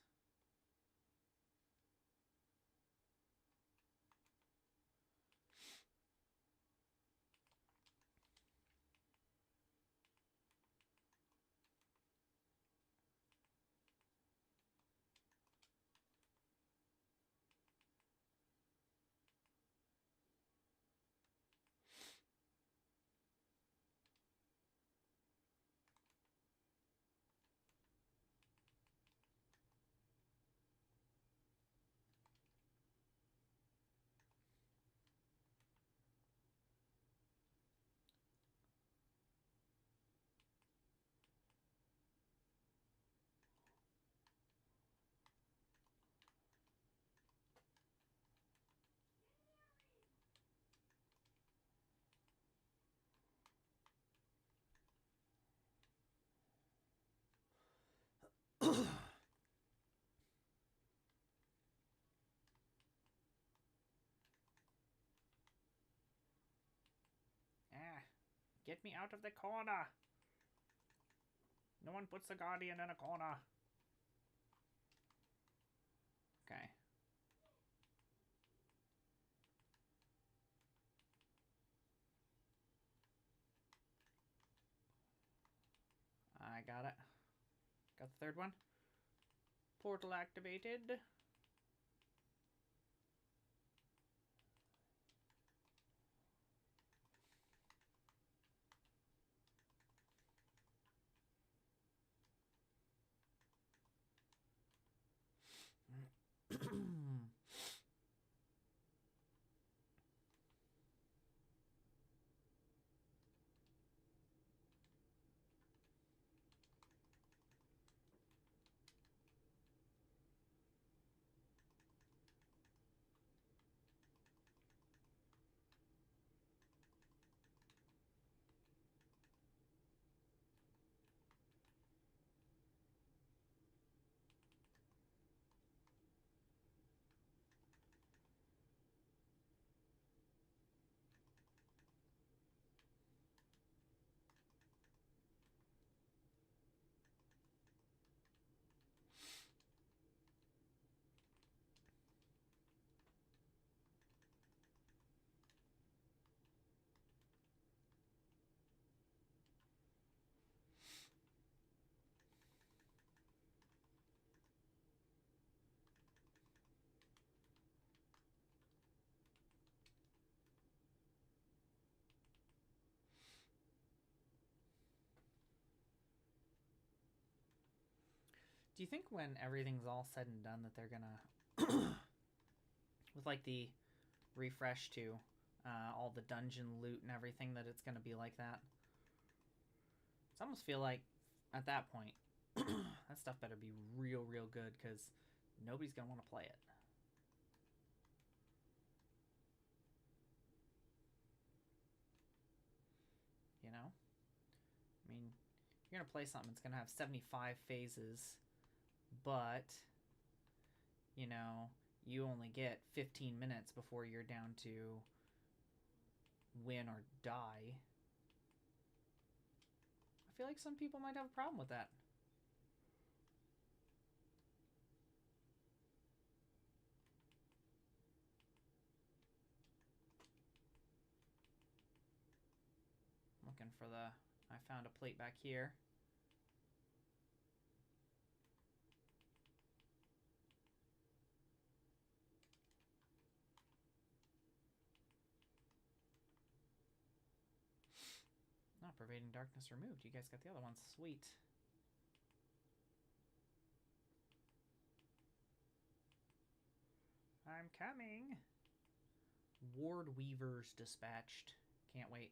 Get me out of the corner. No one puts the Guardian in a corner. Okay. I got it. Got the third one. Portal activated. Do you think when everything's all said and done that they're gonna, with like the refresh to all the dungeon loot and everything, that it's gonna be like that? I almost feel like at that point, that stuff better be real, real good because nobody's gonna want to play it. You know? I mean, you're gonna play something that's gonna have 75 phases, but you know, you only get 15 minutes before you're down to win or die. I feel like some people might have a problem with that. Looking for the... I found a plate back here. Oh, pervading darkness removed. You guys got the other ones. Sweet. I'm coming. Ward Weavers dispatched. Can't wait.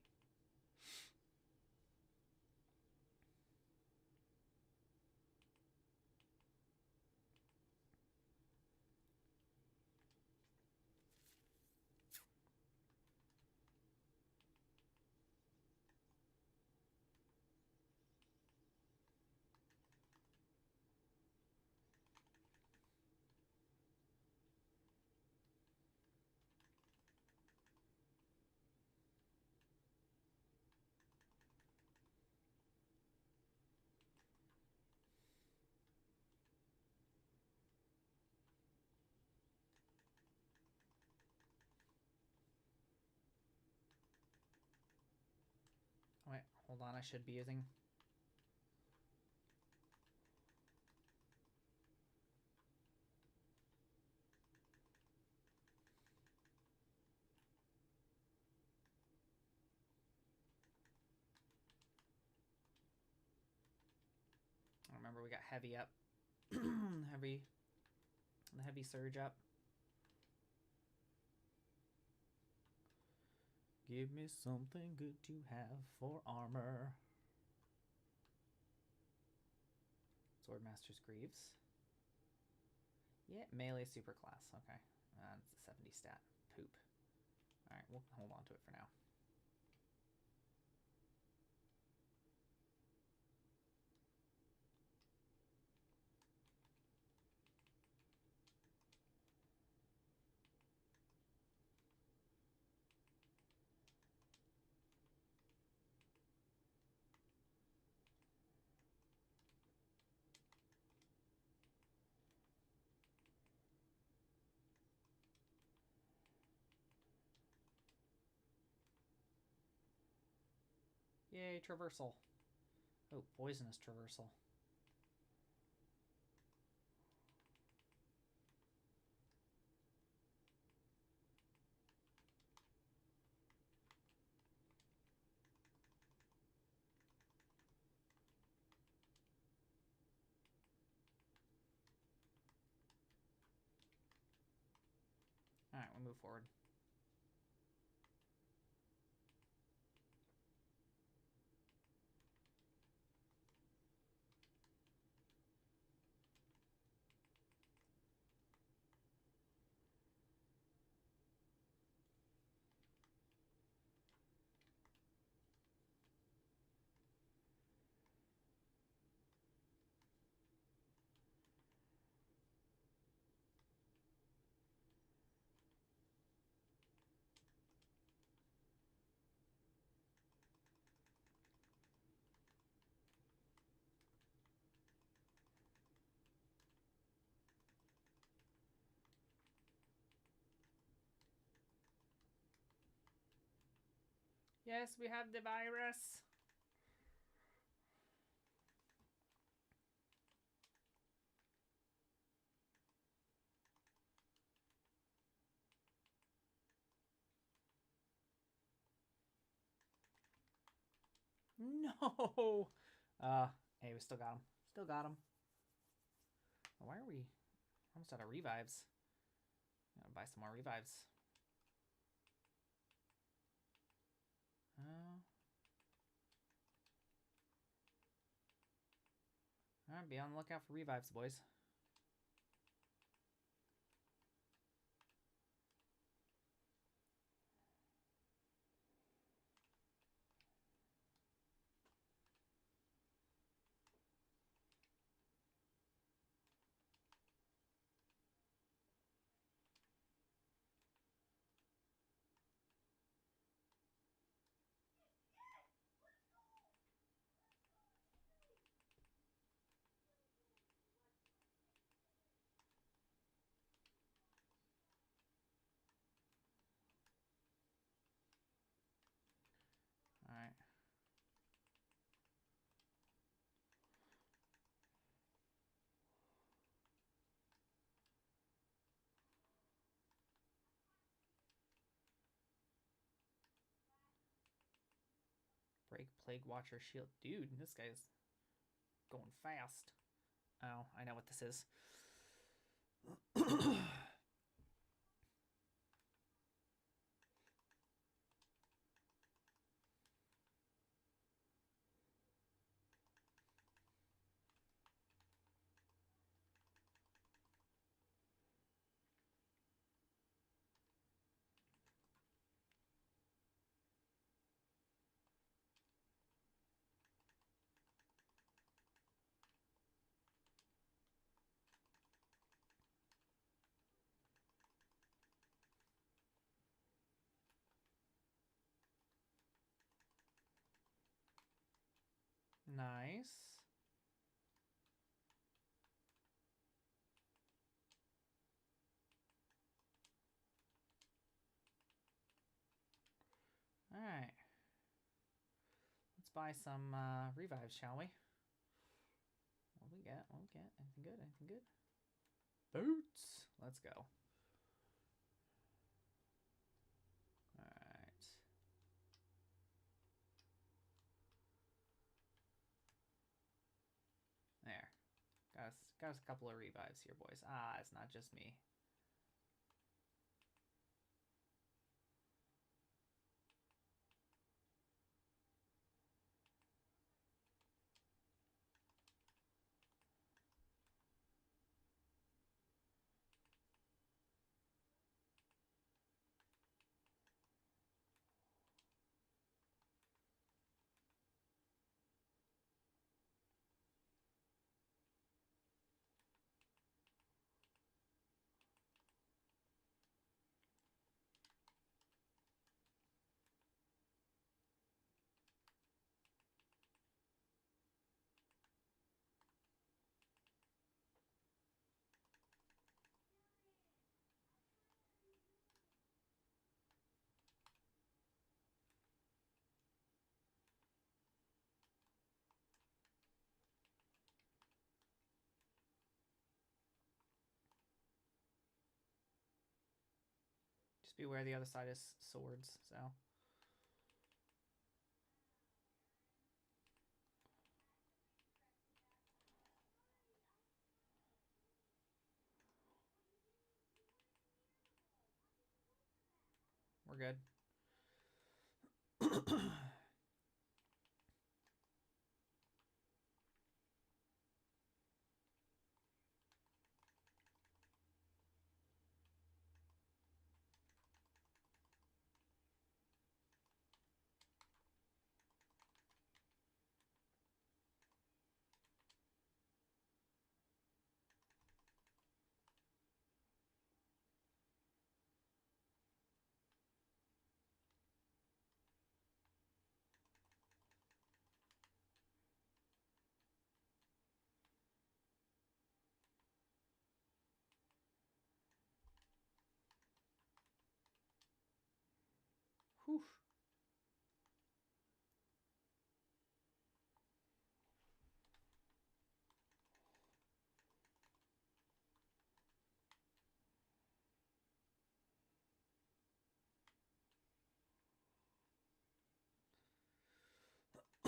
Wait, hold on. I should be using... I remember we got heavy up. The heavy surge up. Give me something good to have for armor. Swordmaster's Greaves. Yeah, melee superclass. Okay. It's a 70 stat. Poop. Alright, we'll hold on to it for now. Yay, traversal. Oh, poisonous traversal. Alright, we'll move forward. Yes, we have the virus. No. Hey, we still got him. Still got him. Why are we almost out of revives? Gotta buy some more revives. Alright, be on the lookout for revives, boys. Alright. Break Plague Watcher Shield. Dude, this guy's going fast. Oh, I know what this is. Nice. Alright. Let's buy some revives, shall we? What we get? What we get? Anything good? Anything good? Boots! Let's go. Alright. There. Got us a couple of revives here, boys. Ah, it's not just me. Just beware the other side is swords, so. We're good. Whew.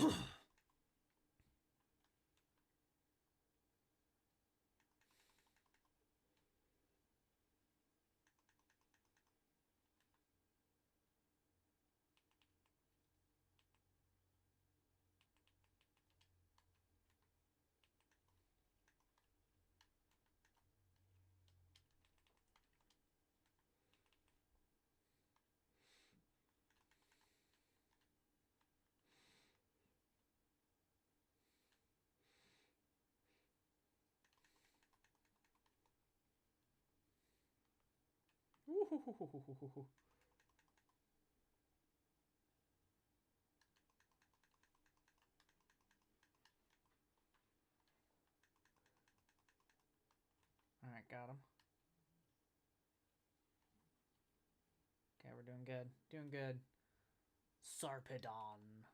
Ooh. All right, got him. Okay, we're doing good. Doing good. Sarpedon.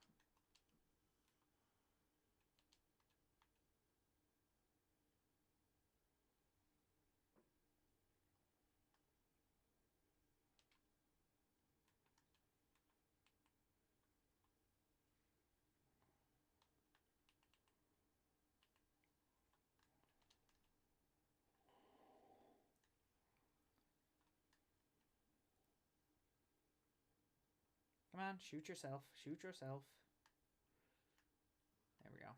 Come on, shoot yourself. Shoot yourself. There we go.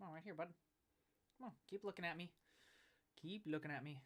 Come on, right here, bud. Come on, keep looking at me. Keep looking at me.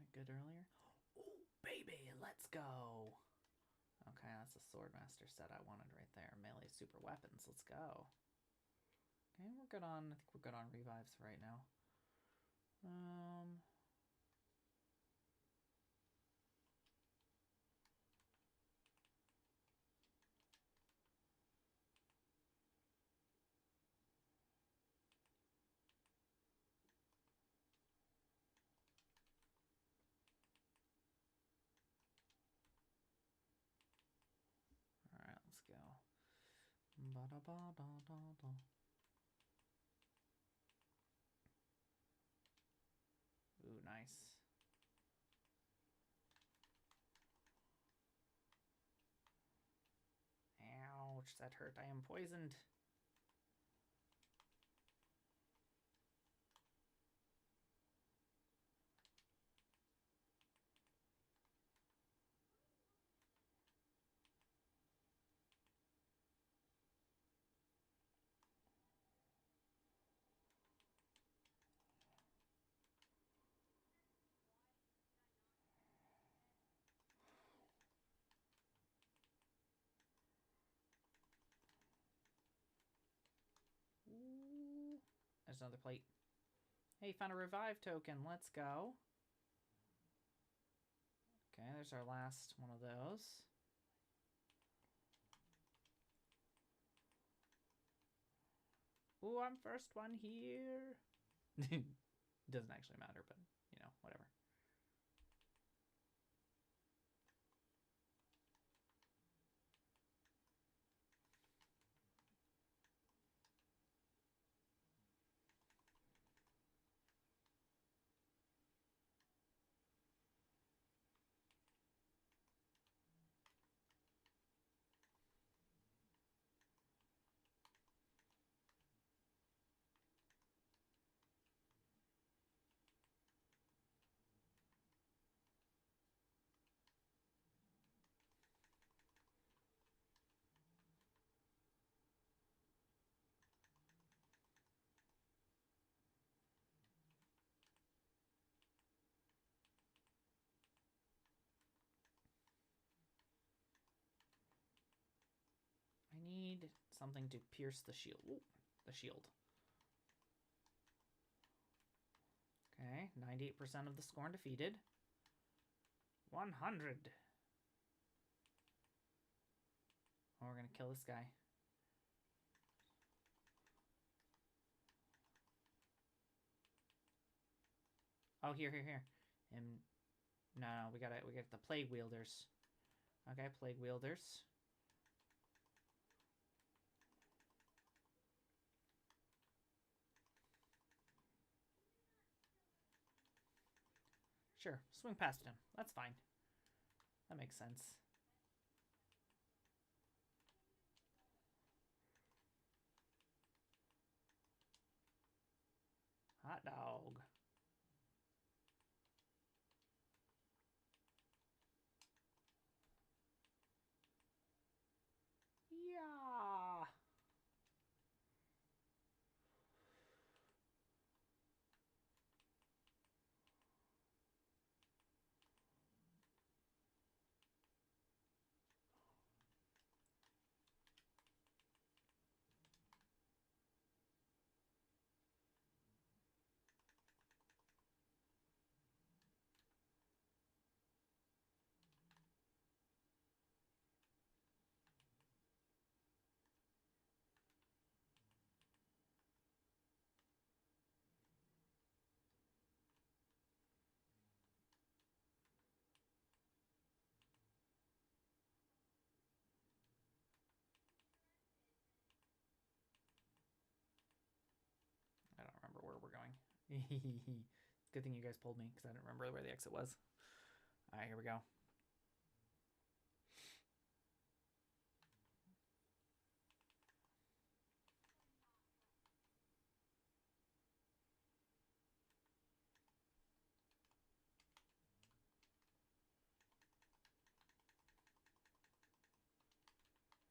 Is that good earlier? Oh, baby, let's go. Okay, that's the Swordmaster set I wanted right there. Melee super weapons, let's go. Okay, we're good on, I think we're good on revives right now. Ooh, nice. Ouch, that hurt. I am poisoned. Ooh. There's another plate. Hey, found a revive token. Let's go. Okay, there's our last one of those. Ooh, I'm first one here. Doesn't actually matter, but, you know, whatever. I need something to pierce the shield. Ooh, the shield. Okay, 98% of the Scorn defeated. 100. Oh, we're gonna kill this guy. Oh, here. And no, we got the plague wielders. Okay, plague wielders. Sure, swing past him. That's fine. That makes sense. Hot dog. Yeah. I don't remember where we're going. Good thing you guys pulled me because I didn't remember where the exit was. All right, here we go.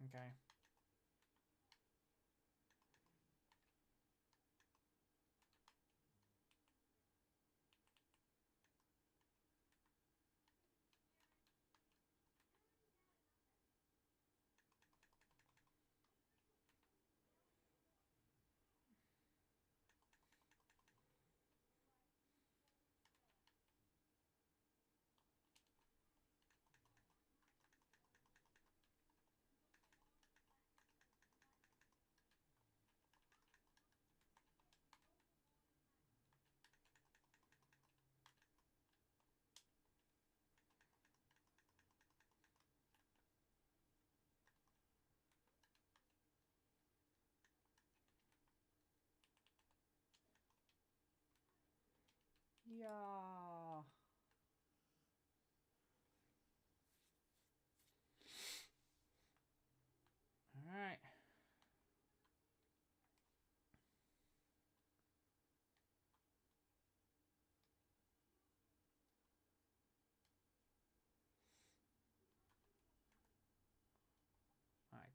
Okay.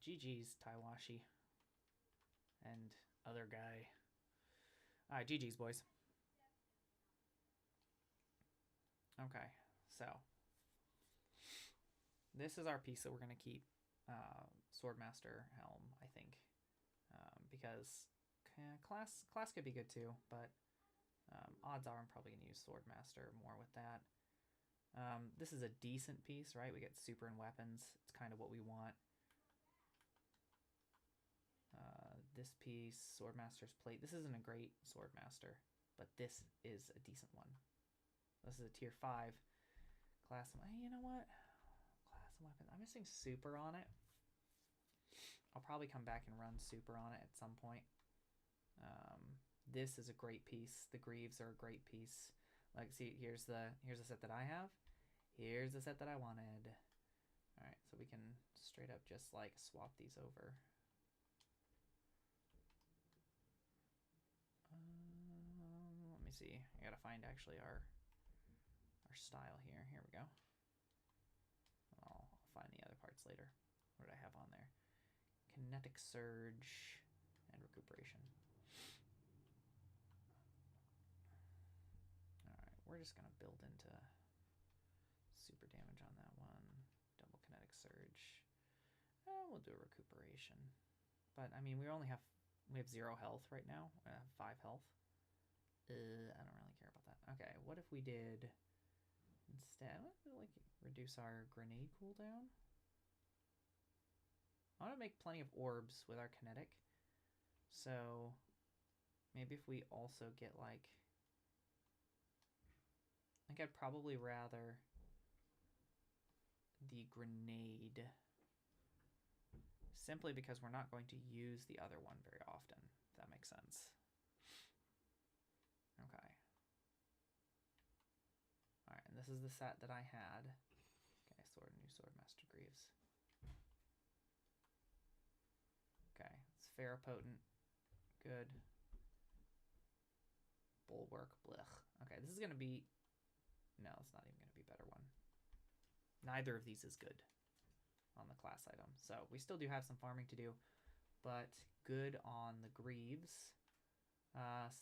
GG's, Taiwashi. And other guy. Alright, GG's, boys. Okay, so. This is our piece that we're going to keep. Swordmaster Helm, I think. Because class could be good too, but odds are I'm probably going to use Swordmaster more with that. This is a decent piece, right? We get super and weapons. It's kind of what we want. This piece, Swordmaster's plate. This isn't a great Swordmaster, but this is a decent one. This is a tier 5 class. You know what? Class and weapon. I'm missing super on it. I'll probably come back and run super on it at some point. This is a great piece. The Greaves are a great piece. Like, see, here's the set that I have. Here's the set that I wanted. All right, so we can straight up just like swap these over. Let me see. I gotta find actually our style here. Here we go. I'll find the other parts later. What did I have on there? Kinetic Surge and Recuperation. Alright, we're just gonna build into super damage on that one. Double Kinetic Surge. We'll do a Recuperation. But I mean, we have 0 health right now. I have 5 health. I don't really care about that. Okay, what if we did instead, like, reduce our grenade cooldown? I want to make plenty of orbs with our kinetic. So maybe if we also get like, I think I'd probably rather the grenade, simply because we're not going to use the other one very often, if that makes sense. Okay. Alright, and this is the set that I had. Okay, new Swordmaster Greaves. Okay, it's Ferropotent. Good. Bulwark, blech. Okay, this is going to be... No, it's not even going to be a better one. Neither of these is good on the class item. So we still do have some farming to do, but good on the Greaves.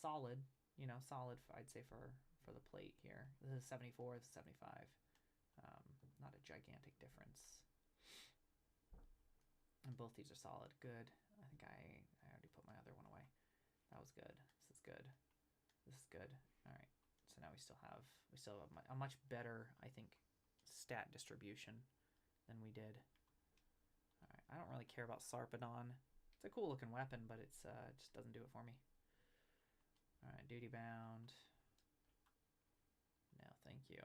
Solid, solid, I'd say, for the plate here. This is 74, this is 75. Not a gigantic difference. And both these are solid. Good. I think I already put my other one away. That was good. This is good. This is good. All right. So now we still have a much better, I think, stat distribution than we did. All right. I don't really care about Sarpedon. It's a cool looking weapon, but it's just doesn't do it for me. All right. Duty bound. No, thank you.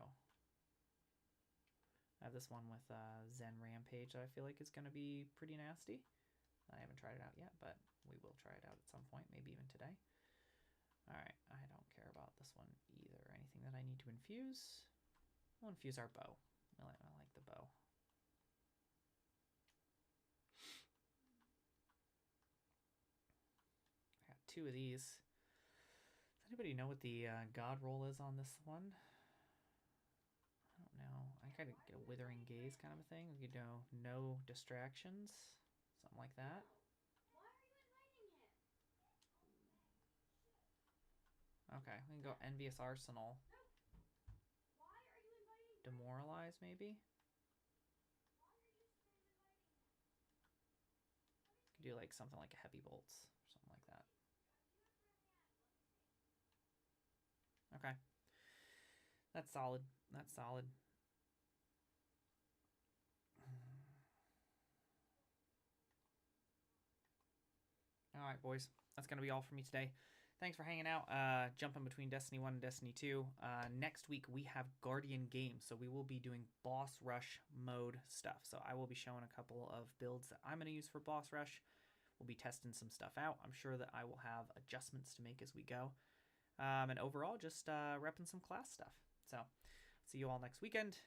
I have this one with Zen Rampage that I feel like is going to be pretty nasty. I haven't tried it out yet, but we will try it out at some point, maybe even today. Alright, I don't care about this one either. Anything that I need to infuse? We'll infuse our bow. I like the bow. I got 2 of these. Does anybody know what the god roll is on this one? I don't know. I kind of get a Withering Gaze kind of a thing. You know, no distractions. Something like that. Okay, we can go Envious Arsenal. Demoralize, maybe? Could do like something like a Heavy Bolts or something like that. Okay. That's solid. That's solid. All right, boys. That's going to be all for me today. Thanks for hanging out, jumping between Destiny 1 and Destiny 2. Next week, we have Guardian Games, so we will be doing boss rush mode stuff. So I will be showing a couple of builds that I'm going to use for boss rush. We'll be testing some stuff out. I'm sure that I will have adjustments to make as we go. And overall, just repping some class stuff. So see you all next weekend.